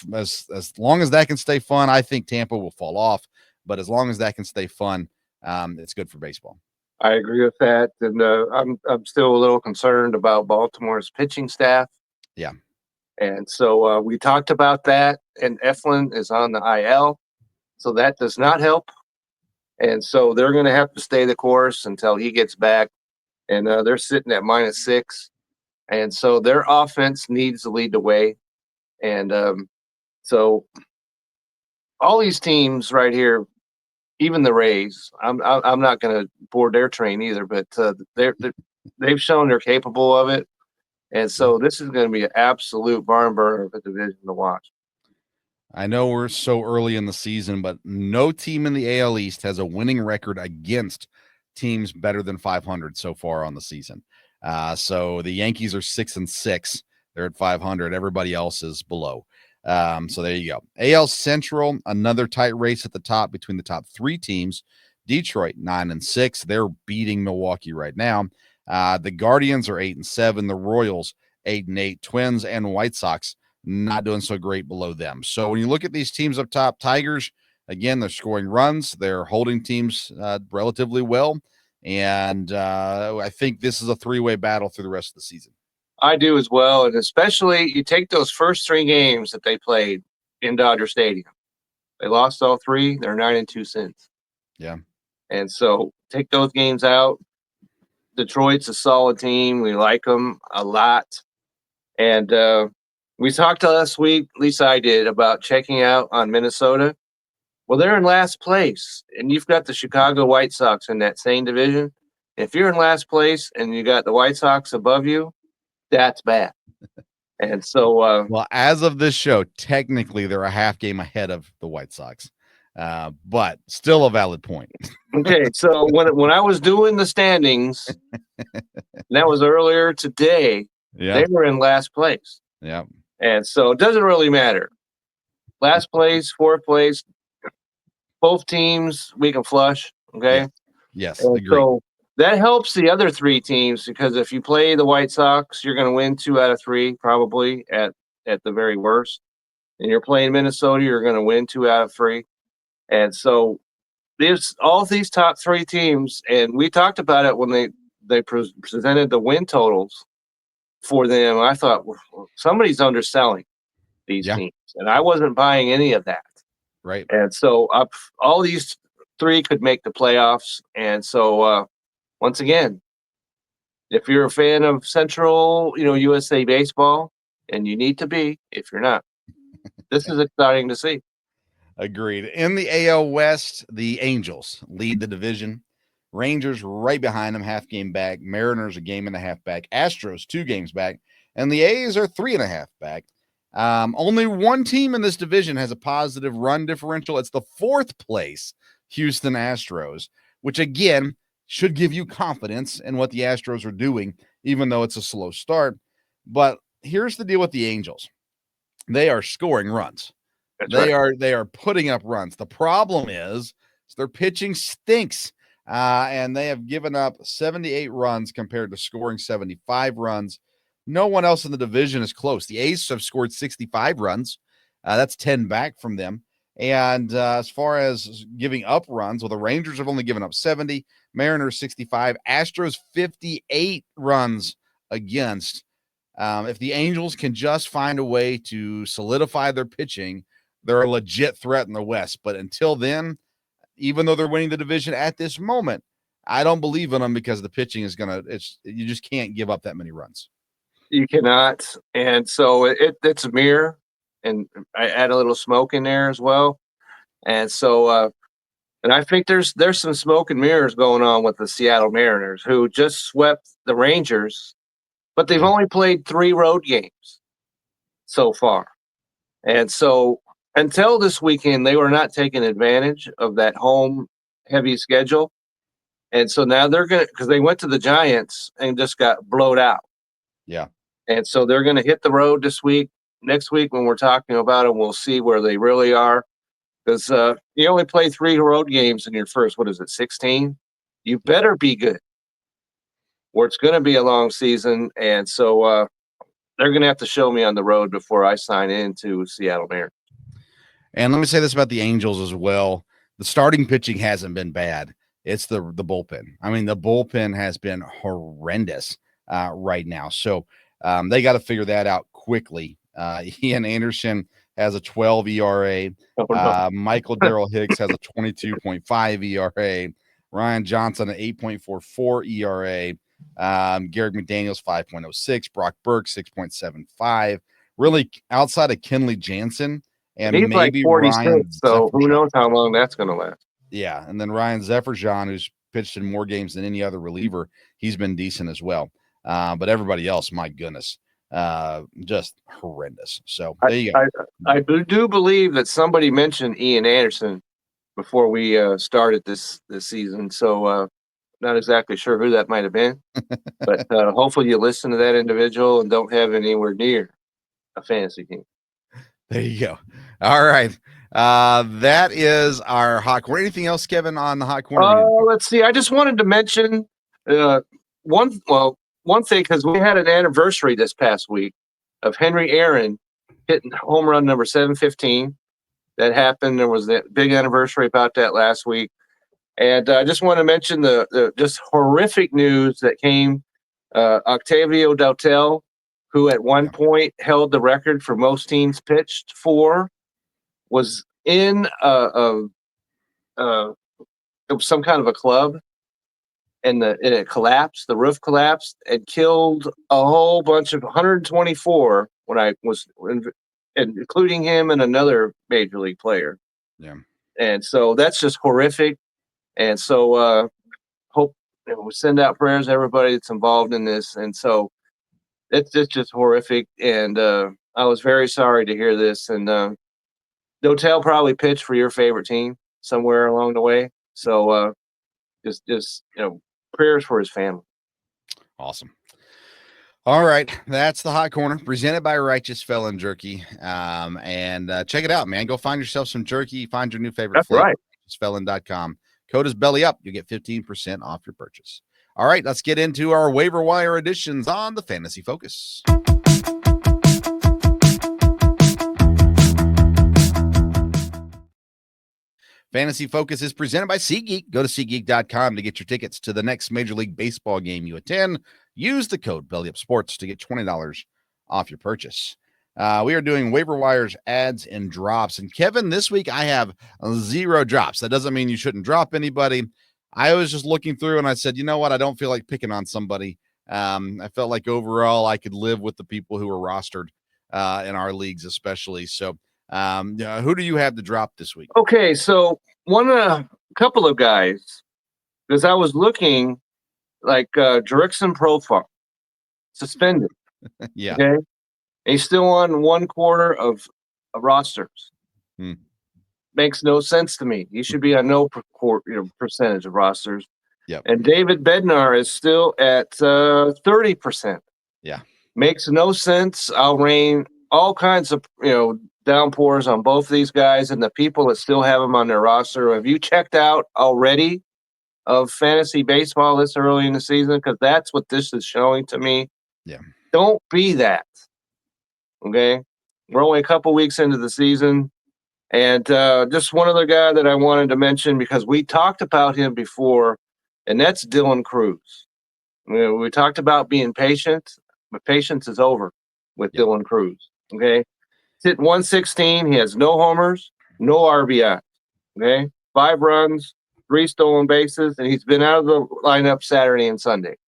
long as that can stay fun, I think Tampa will fall off. But as long as that can stay fun, it's good for baseball. I agree with that, and I'm still a little concerned about Baltimore's pitching staff. Yeah, and so we talked about that, and Eflin is on the IL, so that does not help. And so they're going to have to stay the course until he gets back. And they're sitting at -6. And so their offense needs to lead the way. And so all these teams right here, even the Rays, I'm not going to board their train either, but they've shown they're capable of it. And so this is going to be an absolute barn burner of a division to watch. I know we're so early in the season, but no team in the AL East has a winning record against teams better than 500 so far on the season. So the Yankees are 6-6. They're at 500. Everybody else is below. So there you go. AL Central, another tight race at the top between the top 3 teams. Detroit 9-6. They're beating Milwaukee right now. The Guardians are 8-7. The Royals 8-8. Twins and White Sox not doing so great below them. So when you look at these teams up top, Tigers, again, they're scoring runs. They're holding teams relatively well. And I think this is a 3-way battle through the rest of the season. I do as well. And especially you take those first 3 games that they played in Dodger Stadium. They lost all 3. They're 9-2 since. Yeah. And so take those games out. Detroit's a solid team. We like them a lot. And we talked last week, at least I did, about checking out on Minnesota. Well, they're in last place, and you've got the Chicago White Sox in that same division. If you're in last place and you got the White Sox above you, that's bad. And so, Well, as of this show, technically they're a half game ahead of the White Sox, but still a valid point. okay, so when I was doing the standings, and that was earlier today, Yeah, they were in last place. yeah, And so it doesn't really matter. Last place, fourth place, both teams we can flush. Okay. yes, And agreed. so that helps the other three teams because if you play the White Sox, you're going to win 2 out of 3 probably at the very worst. And you're playing Minnesota, you're going to win 2 out of 3. And so there's all these top 3 teams, and we talked about it when they presented the win totals for them. I thought, well, somebody's underselling these Yeah, teams, and I wasn't buying any of that. right. And so all these 3 could make the playoffs. And so once again, if you're a fan of Central, USA baseball, and you need to be, if you're not, this is exciting to see. Agreed. In the AL West, the Angels lead the division. Rangers right behind them, half game back. Mariners a game and a half back. Astros 2 games back, and the A's are 3.5 back. Only one team in this division has a positive run differential. It's the 4th place Houston Astros, which again should give you confidence in what the Astros are doing, even though it's a slow start. But here's the deal with the Angels: they are scoring runs. That's They right. are putting up runs. The problem is their pitching stinks, and they have given up 78 runs compared to scoring 75 runs. No one else in the division is close. The A's have scored 65 runs. That's 10 back from them. And as far as giving up runs, well, the Rangers have only given up 70, Mariners 65, Astros 58 runs against. If the Angels can just find a way to solidify their pitching, they're a legit threat in the West. But until then, even though they're winning the division at this moment, I don't believe in them because the pitching is you just can't give up that many runs. You cannot. And so it's a mirror, and I add a little smoke in there as well. And so, and I think there's some smoke and mirrors going on with the Seattle Mariners, who just swept the Rangers, but they've only played 3 road games so far. And so until this weekend, they were not taking advantage of that home heavy schedule. And so now they're going to, because they went to the Giants and just got blowed out. Yeah. And so they're going to hit the road this week. Next week, when we're talking about them, we'll see where they really are. Because you only play 3 road games in your first, 16? You better be good, or it's going to be a long season. And so they're going to have to show me on the road before I sign into Seattle Mariners. And let me say this about the Angels as well. The starting pitching hasn't been bad. It's the bullpen. I mean, the bullpen has been horrendous right now. So they got to figure that out quickly. Ian Anderson has a 12 ERA. Oh, no. Michael Darrell Hicks has a 22.5 ERA. Ryan Johnson, an 8.44 ERA. Garrett McDaniels, 5.06. Brock Burke, 6.75. Really, outside of Kenley Jansen and He's like maybe 46, Ryan so who Zefferson. knows how long that's going to last. Yeah, and then Ryan Zefferson, who's pitched in more games than any other reliever, he's been decent as well. But everybody else, my goodness, just horrendous. So there you go. I do believe that somebody mentioned Ian Anderson before we started this season. So not exactly sure who that might have been, but hopefully you listen to that individual and don't have anywhere near a fantasy team. There you go. All right. That is our hot corner. Anything else, Kevin, on the hot corner? Let's see. I just wanted to mention one thing, because we had an anniversary this past week of Henry Aaron hitting home run number 715. That happened. There was that big anniversary about that last week. And I just want to mention the just horrific news that came. Octavio Dotel, who at one point held the record for most teams pitched for, was in it was some kind of a club, and it collapsed. The roof collapsed and killed a whole bunch of 124 when I was, including him and another major league player. Yeah. And so that's just horrific. And so hope we send out prayers to everybody that's involved in this. And so it's just horrific. And I was very sorry to hear this. And Dotel probably pitched for your favorite team somewhere along the way. So just prayers for his family. Awesome. All right, that's the Hot Corner presented by Righteous Felon Jerky. And check it out, man. Go find yourself some jerky. Find your new favorite That's flavor. right. RighteousFelon.com. Code is belly up. You get 15% off your purchase. All right, let's get into our waiver wire editions on the Fantasy Focus. Fantasy Focus is presented by SeatGeek. Go to SeatGeek.com to get your tickets to the next Major League Baseball game you attend. Use the code BellyUpSports to get $20 off your purchase. We are doing waiver wires, ads, and drops. And Kevin, this week I have 0 drops. That doesn't mean you shouldn't drop anybody. I was just looking through and I said, you know what? I don't feel like picking on somebody. I felt like overall I could live with the people who were rostered in our leagues, especially. So who do you have to drop this week? Okay, so a couple of guys, because I was looking like Jurickson Profile, suspended. Yeah. Okay. And he's still on 1/4 of rosters. Makes no sense to me. He should be on no percentage of rosters. Yep. And David Bednar is still at 30%. Yeah. Makes no sense. I'll rain all kinds of downpours on both these guys and the people that still have them on their roster. Have you checked out already of fantasy baseball this early in the season? Because that's what this is showing to me. Yeah. Don't be that. Okay. We're only a couple weeks into the season. And just one other guy that I wanted to mention, because we talked about him before, and that's Dylan Cruz. We talked about being patient, but patience is over with Dylan Cruz. Okay. He's hitting 116. He has no homers, no RBI. Okay. 5 runs, 3 stolen bases, and he's been out of the lineup Saturday and Sunday.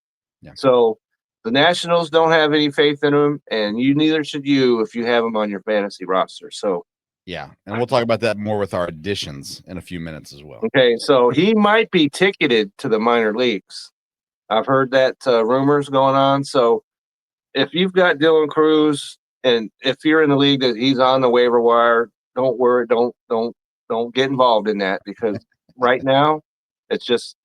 Yeah. So the Nationals don't have any faith in him, and neither should you if you have him on your fantasy roster. So yeah, and we'll talk about that more with our additions in a few minutes as well. Okay, so he might be ticketed to the minor leagues. I've heard that rumors going on. So if you've got Dylan Cruz, and if you're in the league that he's on the waiver wire, don't worry, don't get involved in that, because right now it's just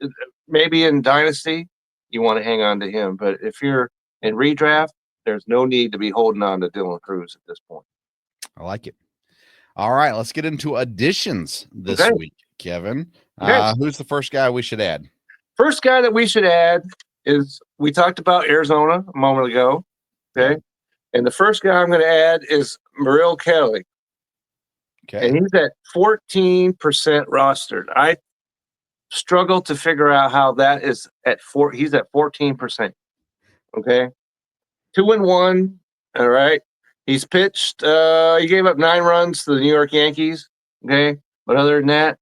maybe in Dynasty you want to hang on to him, but if you're in redraft, there's no need to be holding on to Dylan Cruz at this point. I like it. All right, let's get into additions this week, Kevin. Who's the first guy we should add? First guy that we should add is, we talked about Arizona a moment ago. Okay. Yeah. And the first guy I'm going to add is Merrill Kelly. Okay. And he's at 14% rostered. I struggle to figure out how that is at he's at 14%. Okay. 2-1. All right. He's pitched, he gave up 9 runs to the New York Yankees. Okay. But other than that,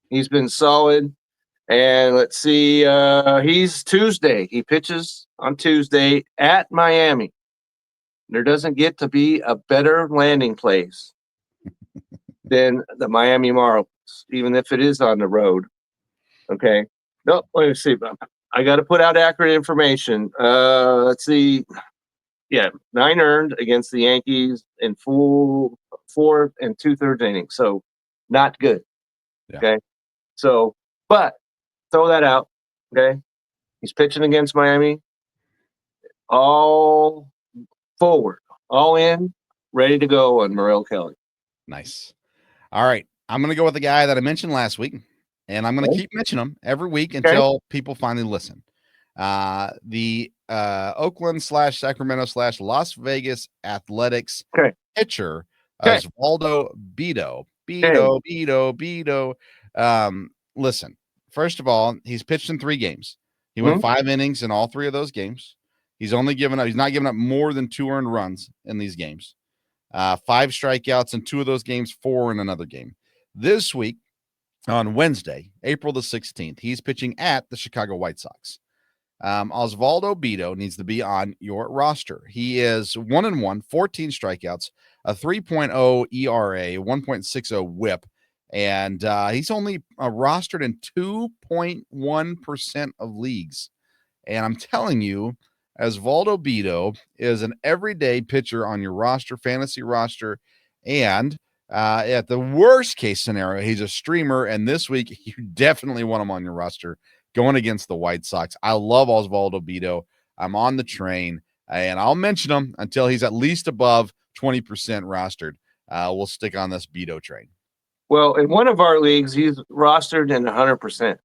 he's been solid. And let's see, he's Tuesday. He pitches on Tuesday at Miami. There doesn't get to be a better landing place than the Miami Marlins, even if it is on the road. Okay. No, let me see. I got to put out accurate information. Let's see. Yeah, 9 earned against the Yankees in full 4 2/3 innings. So not good. Yeah. Okay. So, but throw that out. Okay. He's pitching against Miami. All forward, all in, ready to go on Merrill Kelly. Nice. All right. I'm going to go with the guy that I mentioned last week, and I'm going to keep mentioning him every week until people finally listen. The Oakland/Sacramento/Las Vegas Athletics pitcher, Osvaldo Bello. Listen, first of all, he's pitched in 3 games. He went 5 innings in all 3 of those games. He's not giving up more than 2 earned runs in these games. 5 strikeouts in 2 of those games, 4 in another game. This week, on Wednesday, April the 16th, he's pitching at the Chicago White Sox. Osvaldo Bello needs to be on your roster. He is 1-1, 14 strikeouts, a 3.0 ERA, 1.60 WHIP, And he's only rostered in 2.1% of leagues. And I'm telling you, Osvaldo Bello is an everyday pitcher on your fantasy roster. And at the worst case scenario, he's a streamer. And this week, you definitely want him on your roster going against the White Sox. I love Osvaldo Bello. I'm on the train, and I'll mention him until he's at least above 20% rostered. We'll stick on this Bello train. Well, in one of our leagues, he's rostered in 100%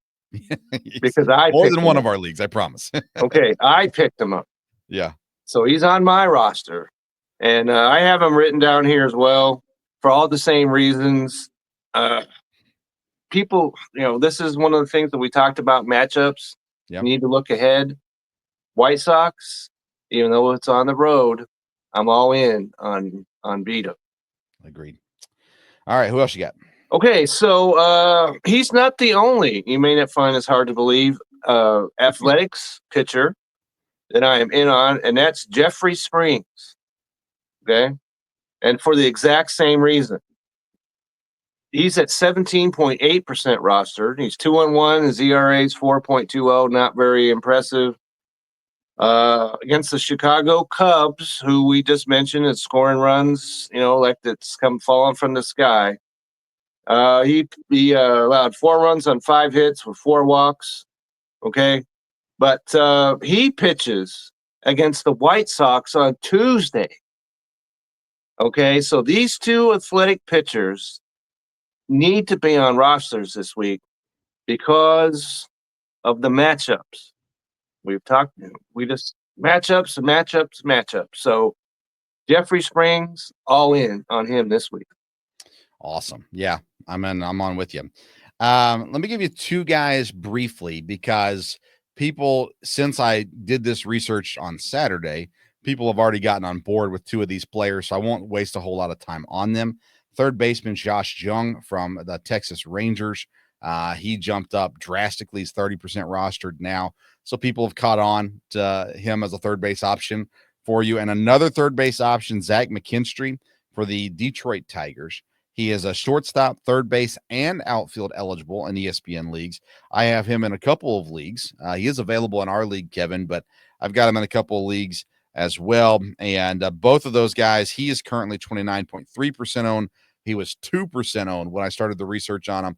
because I more picked than him one up. of our leagues, I promise. Okay, I picked him up. Yeah. So he's on my roster. And I have him written down here as well for all the same reasons. People, this is one of the things that we talked about, matchups. Yeah. You need to look ahead. White Sox, even though it's on the road, I'm all in on Bello. Agreed. All right, who else you got? Okay, so he's not the only, you may not find this hard to believe, athletics pitcher that I am in on, and that's Jeffrey Springs. Okay, and for the exact same reason. He's at 17.8% rostered. He's 2-1. His ERA is 4.20, not very impressive. Against the Chicago Cubs, who we just mentioned is scoring runs, like that's come falling from the sky. He allowed 4 runs on 5 hits with 4 walks. Okay, but he pitches against the White Sox on Tuesday. Okay, so these two athletic pitchers need to be on rosters this week because of the matchups. We just matchups. So Jeffrey Springs, all in on him this week. Awesome. Yeah, I'm on with you. Let me give you 2 guys briefly because people, since I did this research on Saturday, people have already gotten on board with 2 of these players, so I won't waste a whole lot of time on them. Third baseman Josh Jung from the Texas Rangers. He jumped up drastically. He's 30% rostered now. So people have caught on to him as a third base option for you. And another third base option, Zach McKinstry for the Detroit Tigers. He is a shortstop, third base, and outfield eligible in ESPN leagues. I have him in a couple of leagues. He is available in our league, Kevin, but I've got him in a couple of leagues as well. And both of those guys, he is currently 29.3% owned. He was 2% owned when I started the research on him.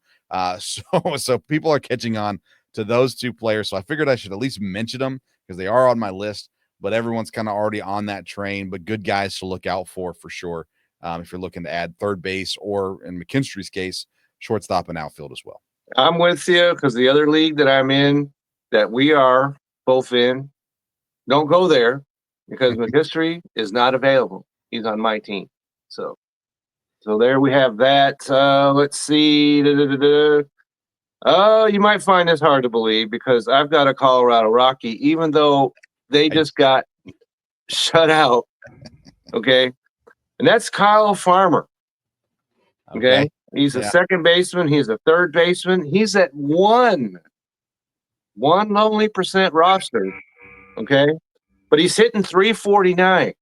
So people are catching on to those 2 players. So I figured I should at least mention them because they are on my list, but everyone's kind of already on that train, but good guys to look out for sure. If you're looking to add third base or, in McKinstry's case, shortstop and outfield as well. I'm with you because the other league that I'm in, that we are both in, don't go there because McKinstry is not available. He's on my team. So there we have that. Let's see. You might find this hard to believe because I've got a Colorado Rocky, even though they just got shut out. Okay. And that's Kyle Farmer. Okay. He's a second baseman. He's a third baseman. He's at one lonely percent roster. Okay. But he's hitting 349.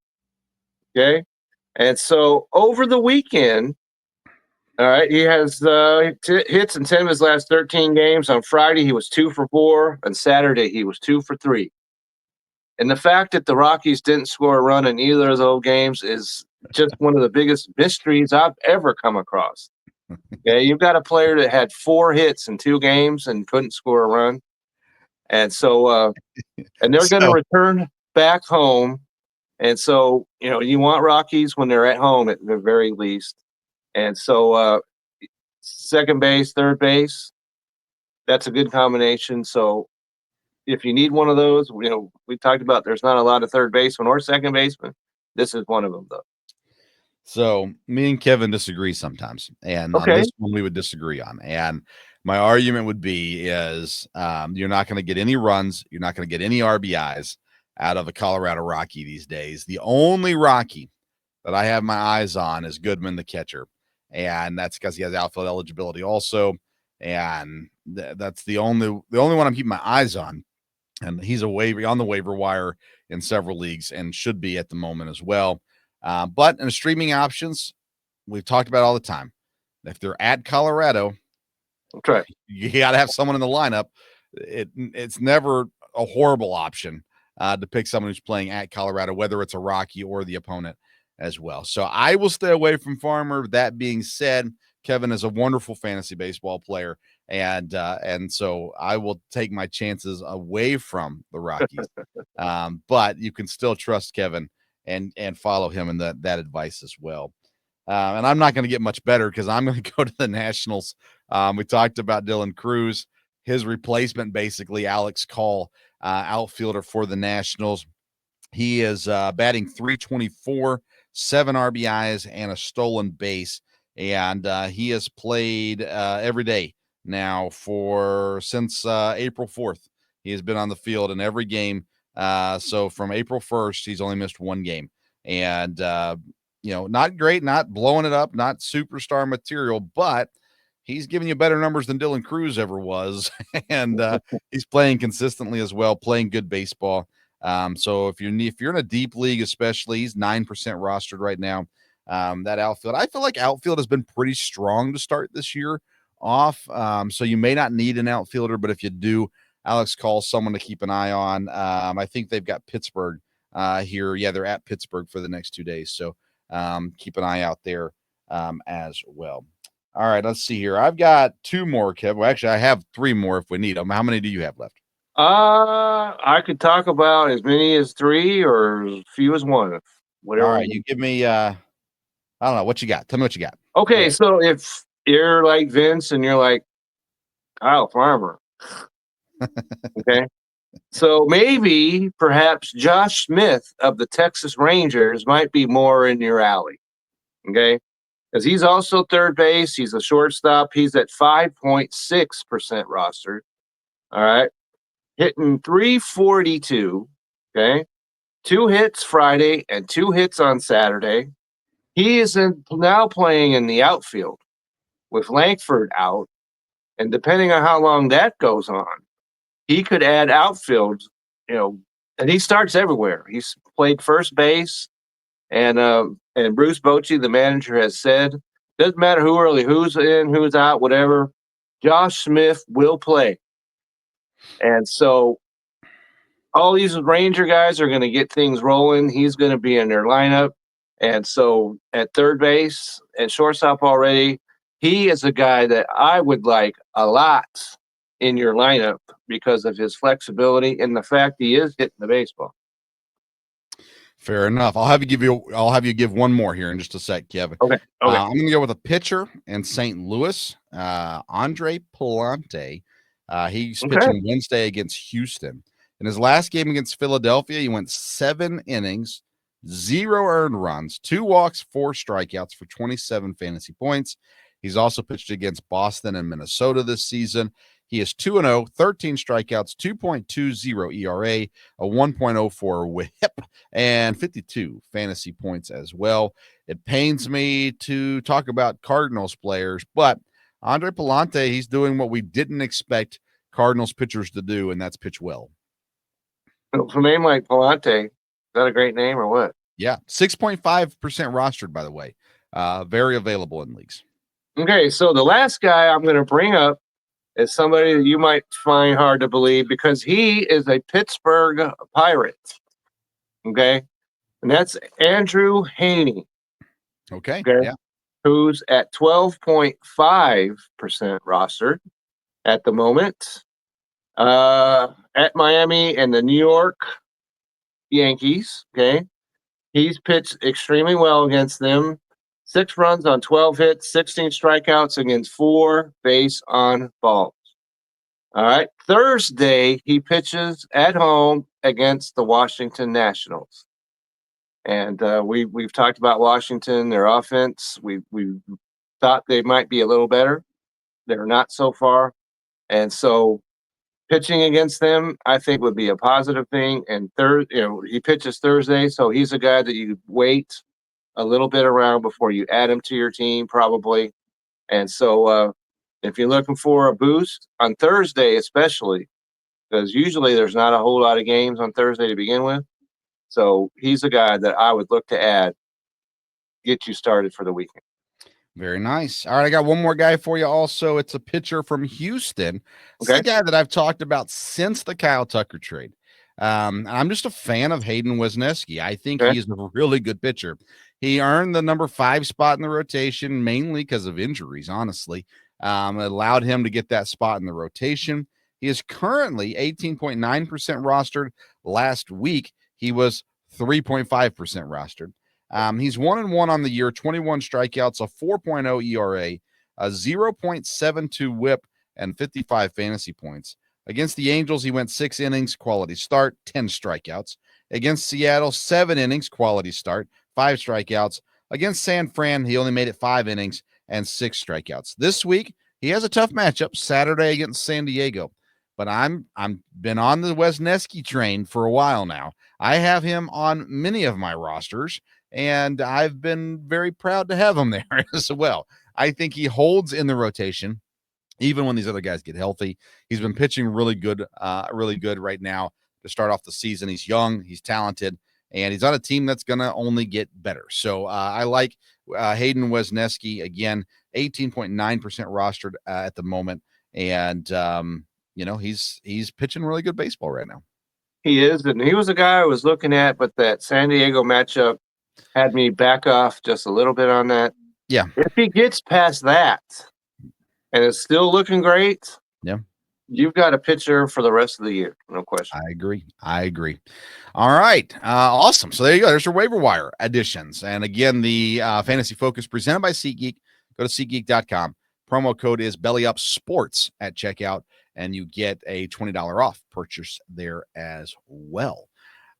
Okay. And so over the weekend, all right, he has hits in 10 of his last 13 games. On Friday, he was 2 for 4. On Saturday, he was 2 for 3. And the fact that the Rockies didn't score a run in either of those games is just one of the biggest mysteries I've ever come across. Okay, you've got a player that had 4 hits in 2 games and couldn't score a run. And so, and they're going to return back home. And so, you want Rockies when they're at home at the very least. And so, second base, third base, that's a good combination. So if you need one of those, we talked about there's not a lot of third baseman or second baseman. This is one of them, though. So me and Kevin disagree sometimes, and on this one we would disagree on. And my argument would be is you're not going to get any runs, you're not going to get any RBIs out of a Colorado Rocky these days. The only Rocky that I have my eyes on is Goodman, the catcher, and that's because he has outfield eligibility also. And that's the only one I'm keeping my eyes on. And he's on the waiver wire in several leagues and should be at the moment as well. But in the streaming options, we've talked about all the time. If they're at Colorado, That's right. you got to have someone in the lineup. It's never a horrible option to pick someone who's playing at Colorado, whether it's a Rocky or the opponent as well. So I will stay away from Farmer. That being said, Kevin is a wonderful fantasy baseball player, and so I will take my chances away from the Rockies. But you can still trust Kevin and follow him in that advice as well. And I'm not going to get much better because I'm going to go to the Nationals. We talked about Dylan Cruz, his replacement, basically Alex Call, outfielder for the Nationals. He is batting .324, 7 RBIs, and a stolen base. And he has played every day now since April 4th. He has been on the field in every game. So from April 1st, he's only missed one game. And not great, not blowing it up, not superstar material, but he's giving you better numbers than Dylan Cruz ever was. And he's playing consistently as well, playing good baseball. So if you're in a deep league, especially, he's 9% rostered right now. That outfield, I feel like outfield has been pretty strong to start this year off. So you may not need an outfielder, but if you do, Alex Call's someone to keep an eye on. I think they've got Pittsburgh here. Yeah, they're at Pittsburgh for the next 2 days. So keep an eye out there as well. All right, let's see here. I've got 2 more, Kev. Well, actually, I have 3 more if we need them. How many do you have left? I could talk about as many as 3 or as few as 1. Whatever. All right, you give me I don't know what you got. Tell me what you got. Okay, so if you're like Vince and you're like Kyle Farmer, okay, so maybe perhaps Josh Smith of the Texas Rangers might be more in your alley, okay, because he's also third base. He's a shortstop. He's at 5.6% rostered. All right, hitting .342. Okay, 2 hits Friday and 2 hits on Saturday. He is now playing in the outfield with Langford out, and depending on how long that goes on, he could add outfield, and he starts everywhere. He's played first base, and Bruce Bochy, the manager, has said, doesn't matter who's in, who's out, whatever, Josh Smith will play. And so all these Ranger guys are going to get things rolling. He's going to be in their lineup. And so at third base and shortstop already, he is a guy that I would like a lot in your lineup because of his flexibility and the fact he is hitting the baseball. Fair enough. I'll have you give 1 more here in just a sec, Kevin. Okay. I'm going to go with a pitcher in St. Louis, Andre Palante. He's pitching Wednesday against Houston. In his last game against Philadelphia, he went 7 innings, 0 earned runs, 2 walks, 4 strikeouts for 27 fantasy points. He's also pitched against Boston and Minnesota this season. He is 2-0, 13 strikeouts, 2.20 ERA, a 1.04 whip, and 52 fantasy points as well. It pains me to talk about Cardinals players, but Andre Palante, he's doing what we didn't expect Cardinals pitchers to do, and that's pitch well. For a name like Palante, is that a great name or what? Yeah, 6.5% rostered, by the way. Very available in leagues. Okay, so the last guy I'm going to bring up is somebody that you might find hard to believe because he is a Pittsburgh Pirate. Okay, and that's Andrew Heaney. Okay, yeah. Who's at 12.5% rostered at the moment. At Miami and the New York Yankees, okay? He's pitched extremely well against them. 6 runs on 12 hits, 16 strikeouts against 4 base on balls. All right. Thursday, he pitches at home against the Washington Nationals. And we've talked about Washington, their offense. We thought they might be a little better. They're not so far. And so pitching against them, I think, would be a positive thing. And he pitches Thursday, so he's a guy that you wait a little bit around before you add him to your team, probably. And so if you're looking for a boost on Thursday, especially, because usually there's not a whole lot of games on Thursday to begin with. So he's a guy that I would look to add, get you started for the weekend. Very nice. All right, I got one more guy for you also. It's a pitcher from Houston. It's Okay. the guy that I've talked about since the Kyle Tucker trade. I'm just a fan of Hayden Wesneski. I think Okay. he's a really good pitcher. He earned the number 5 spot in the rotation mainly because of injuries, honestly. It allowed him to get that spot in the rotation. He is currently 18.9% rostered. Last week, he was 3.5% rostered. He's 1-1 on the year, 21 strikeouts, a 4.0 ERA, a 0.72 whip, and 55 fantasy points. Against the Angels, he went 6 innings, quality start, 10 strikeouts. Against Seattle, 7 innings, quality start, 5 strikeouts. Against San Fran, he only made it 5 innings and 6 strikeouts. This week, he has a tough matchup Saturday against San Diego. But I'm been on the Wesneski train for a while now. I have him on many of my rosters, and I've been very proud to have him there as well. I think he holds in the rotation, even when these other guys get healthy. He's been pitching really good right now to start off the season. He's young, he's talented, and he's on a team that's going to only get better. So I like Hayden Wesneski, again, 18.9% rostered at the moment. And, he's pitching really good baseball right now. He is, and he was a guy I was looking at, but that San Diego matchup had me back off just a little bit on that. Yeah. If he gets past that and it's still looking great, yeah, you've got a pitcher for the rest of the year, no question. I agree. All right. Awesome. So there you go. There's your waiver wire additions. And again, the Fantasy Focus presented by SeatGeek. Go to SeatGeek.com. Promo code is BellyUpSports at checkout, and you get a $20 off purchase there as well.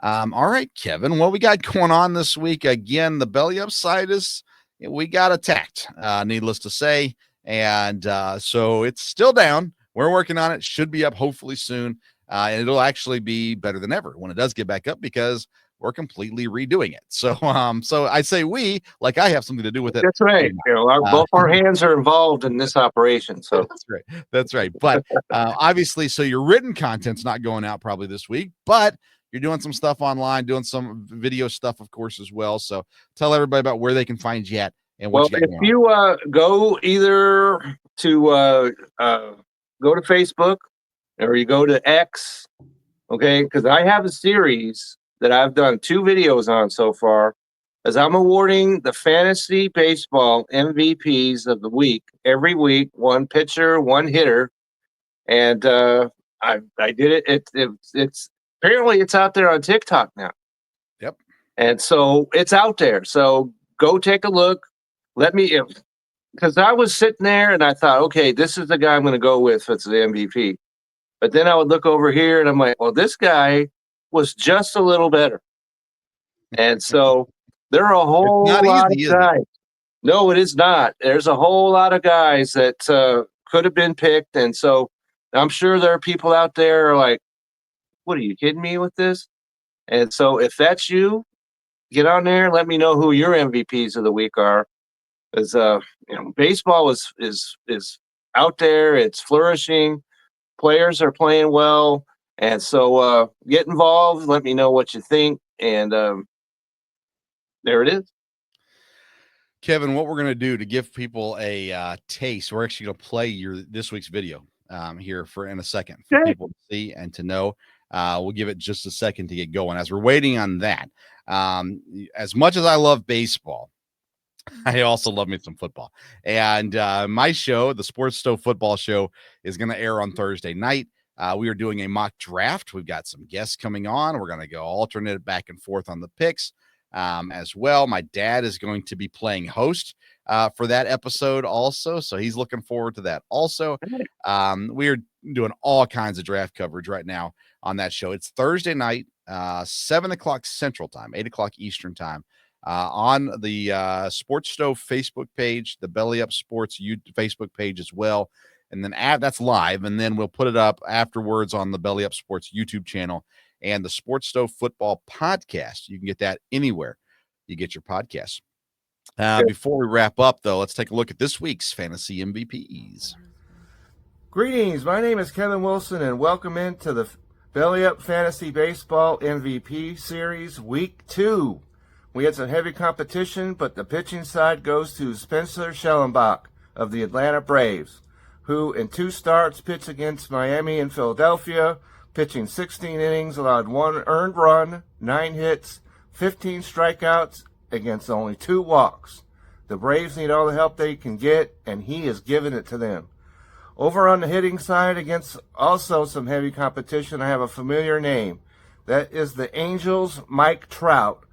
All right, Kevin, what we got going on this week? Again, the Belly Up side we got attacked, needless to say. And so it's still down. We're working on it. Should be up hopefully soon. And it'll actually be better than ever when it does get back up, because we're completely redoing it. So so I say we, like I have something to do with it. That's right. Both our hands are involved in this operation. So That's right. But obviously, so your written content's not going out probably this week, but you're doing some stuff online, doing some video stuff, of course, as well. So tell everybody about where they can find you at and what you got going on. If you go either to go to Facebook or you go to X, okay, because I have a series that I've done 2 videos on so far, as I'm awarding the fantasy baseball MVPs of the week every week, one pitcher, one hitter, and I did it. It's apparently it's out there on TikTok now. Yep. And so it's out there. So go take a look. Let me, because I was sitting there and I thought, okay, this is the guy I'm going to go with for the MVP. But then I would look over here and I'm like, well, this guy was just a little better. And so there are a whole lot of guys. No, it is not. There's a whole lot of guys that could have been picked. And so I'm sure there are people out there who are like, what, are you kidding me with this? And so if that's you, get on there and let me know who your MVPs of the week are. Because baseball is out there, it's flourishing, players are playing well, and so get involved. Let me know what you think, and there it is. Kevin, what we're going to do to give people a taste, we're actually going to play this week's video here in a second for people to see and to know. We'll give it just a second to get going. As we're waiting on that, as much as I love baseball, I also love me some football. And my show, the Sports Stove Football Show, is going to air on Thursday night. We are doing a mock draft. We've got some guests coming on. We're going to go alternate back and forth on the picks as well. My dad is going to be playing host for that episode also. So he's looking forward to that also. We are doing all kinds of draft coverage right now on that show. It's Thursday night, 7 o'clock Central Time, 8 o'clock Eastern Time. On the Sports Stove Facebook page, the Belly Up Sports Facebook page as well. And then that's live. And then we'll put it up afterwards on the Belly Up Sports YouTube channel and the Sports Stove Football podcast. You can get that anywhere you get your podcasts. Before we wrap up, though, let's take a look at this week's Fantasy MVPs. Greetings. My name is Kevin Wilson, and welcome into the Belly Up Fantasy Baseball MVP Series Week 2. we had some heavy competition, but the pitching side goes to Spencer Schellenbach of the Atlanta Braves, who in 2 starts pitched against Miami and Philadelphia, pitching 16 innings, allowed 1 earned run, 9 hits, 15 strikeouts against only 2 walks. The Braves need all the help they can get, and he is giving it to them. Over on the hitting side, against also some heavy competition, I have a familiar name. That is the Angels' Mike Trout,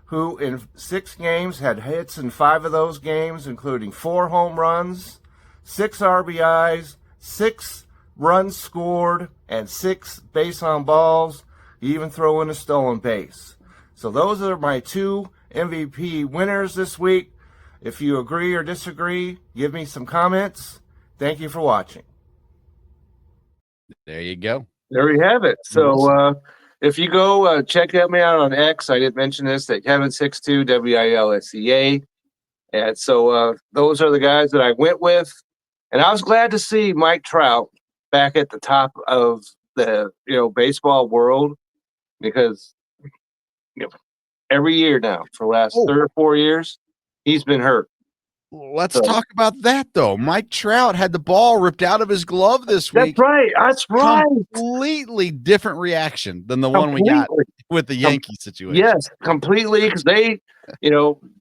who in 6 games had hits in 5 of those games, including 4 home runs, 6 RBIs, 6 runs scored, and 6 base on balls. He even throw in a stolen base. So those are my 2 MVP winners this week. If you agree or disagree, give me some comments. Thank you for watching. There you go. There we have it. So if you go check me out on X, I did mention this, that Kevin62, WILSEA. And so those are the guys that I went with. And I was glad to see Mike Trout back at the top of the baseball world, because every year now for the last 3 or 4 years, he's been hurt. Let's talk about that, though. Mike Trout had the ball ripped out of his glove this week. That's right. Completely different reaction than the one we got with the Yankee situation. Yes, completely, because they,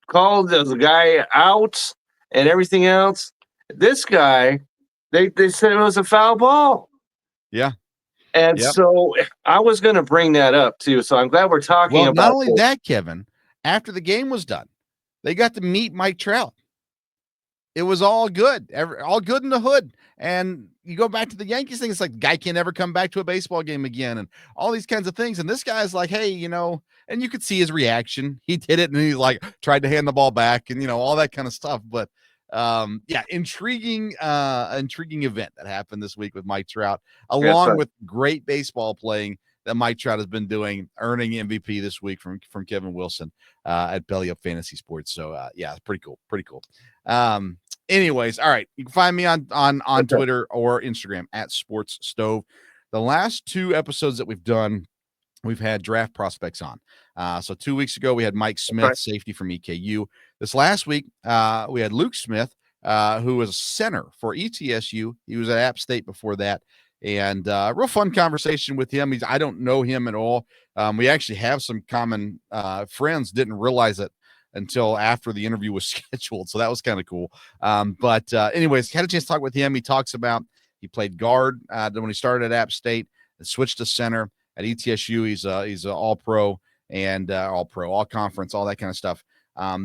called the guy out and everything else. This guy, they said it was a foul ball. Yeah. And so I was going to bring that up, too. So I'm glad we're talking about not only that, Kevin, after the game was done, they got to meet Mike Trout. It was all good, all good in the hood. And you go back to the Yankees thing, it's like, guy can't ever come back to a baseball game again, and all these kinds of things. And this guy's like, hey, and you could see his reaction. He did it, and he tried to hand the ball back, and all that kind of stuff. But intriguing event that happened this week with Mike Trout, along with great baseball playing that Mike Trout has been doing, earning MVP this week from Kevin Wilson at Belly Up Fantasy Sports. So it's pretty cool. Anyways, all right, you can find me on Twitter or Instagram at Sports Stove. The last 2 episodes that we've done, we've had draft prospects on. So 2 weeks ago we had Mike Smith, safety from EKU. This last week we had Luke Smith, who was a center for ETSU. He was at App State before that. And real fun conversation with him. I don't know him at all. We actually have some common friends. Didn't realize it until after the interview was scheduled. So that was kind of cool. But anyways, had a chance to talk with him. He talks about he played guard when he started at App State and switched to center at ETSU. He's an all-pro and all conference, all that kind of stuff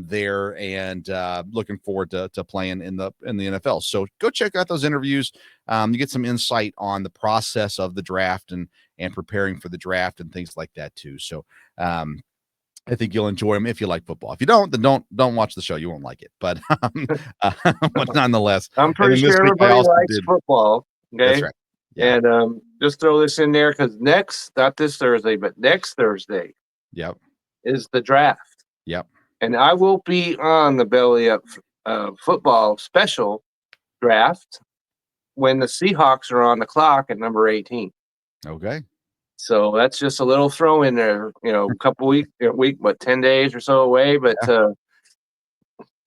there, and looking forward to playing in the NFL. So go check out those interviews. You get some insight on the process of the draft and preparing for the draft and things like that too. So I think you'll enjoy them if you like football. If you don't, then don't watch the show. You won't like it. But but nonetheless, I'm pretty sure everybody likes football. Okay, that's right. Yeah. And just throw this in there, because not this Thursday, but next Thursday, is the draft. Yep. And I will be on the Belly Up football special draft when the Seahawks are on the clock at number 18. Okay. So that's just a little throw in there, a couple week, 10 days or so away. But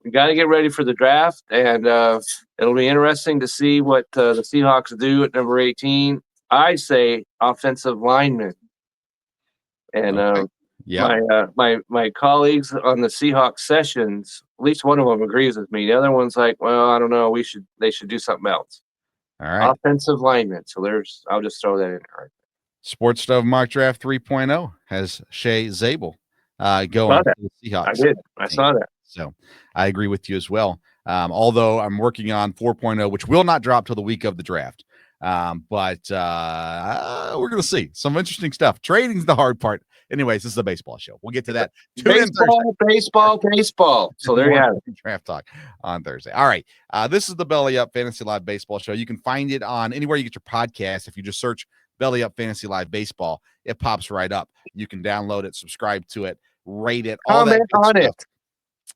we got to get ready for the draft, and it'll be interesting to see what the Seahawks do at number 18. I say offensive lineman. And my colleagues on the Seahawks sessions, at least one of them agrees with me. The other one's like, well, I don't know. They should do something else. All right. Offensive lineman. So I'll just throw that in there. Right. Sports Stove Mock Draft 3.0 has Shea Zabel going to the Seahawks. I did. I saw that. So I agree with you as well. Although I'm working on 4.0, which will not drop till the week of the draft. But we're going to see some interesting stuff. Trading's the hard part. Anyways, this is a baseball show. We'll get to that. Baseball. So there you have it. Draft talk on Thursday. All right. This is the Belly Up Fantasy Live Baseball Show. You can find it on anywhere you get your podcast. If you just search Belly Up Fantasy Live Baseball, it pops right up. You can download it, subscribe to it, rate it, all comment that on stuff. it.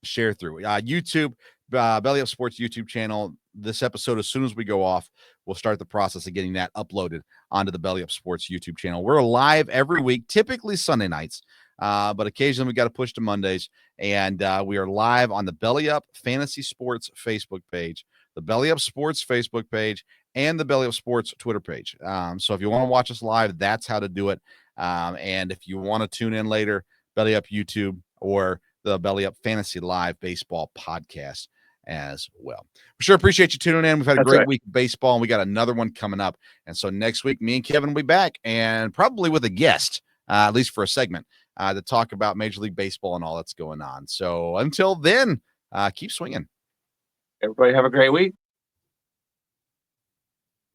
Share through YouTube, Belly Up Sports YouTube channel. This episode, as soon as we go off, we'll start the process of getting that uploaded onto the Belly Up Sports YouTube channel. We're live every week, typically Sunday nights. but occasionally we got to push to Mondays. And we are live on the Belly Up Fantasy Sports Facebook page, the Belly Up Sports Facebook page, and the Belly Up Sports Twitter page. So if you want to watch us live, that's how to do it. And if you want to tune in later, Belly Up YouTube or the Belly Up Fantasy Live Baseball podcast as well. We sure appreciate you tuning in. We've had a great week of baseball, and we got another one coming up. And so next week, me and Kevin will be back, and probably with a guest, at least for a segment, to talk about Major League Baseball and all that's going on. So until then, keep swinging. Everybody have a great week.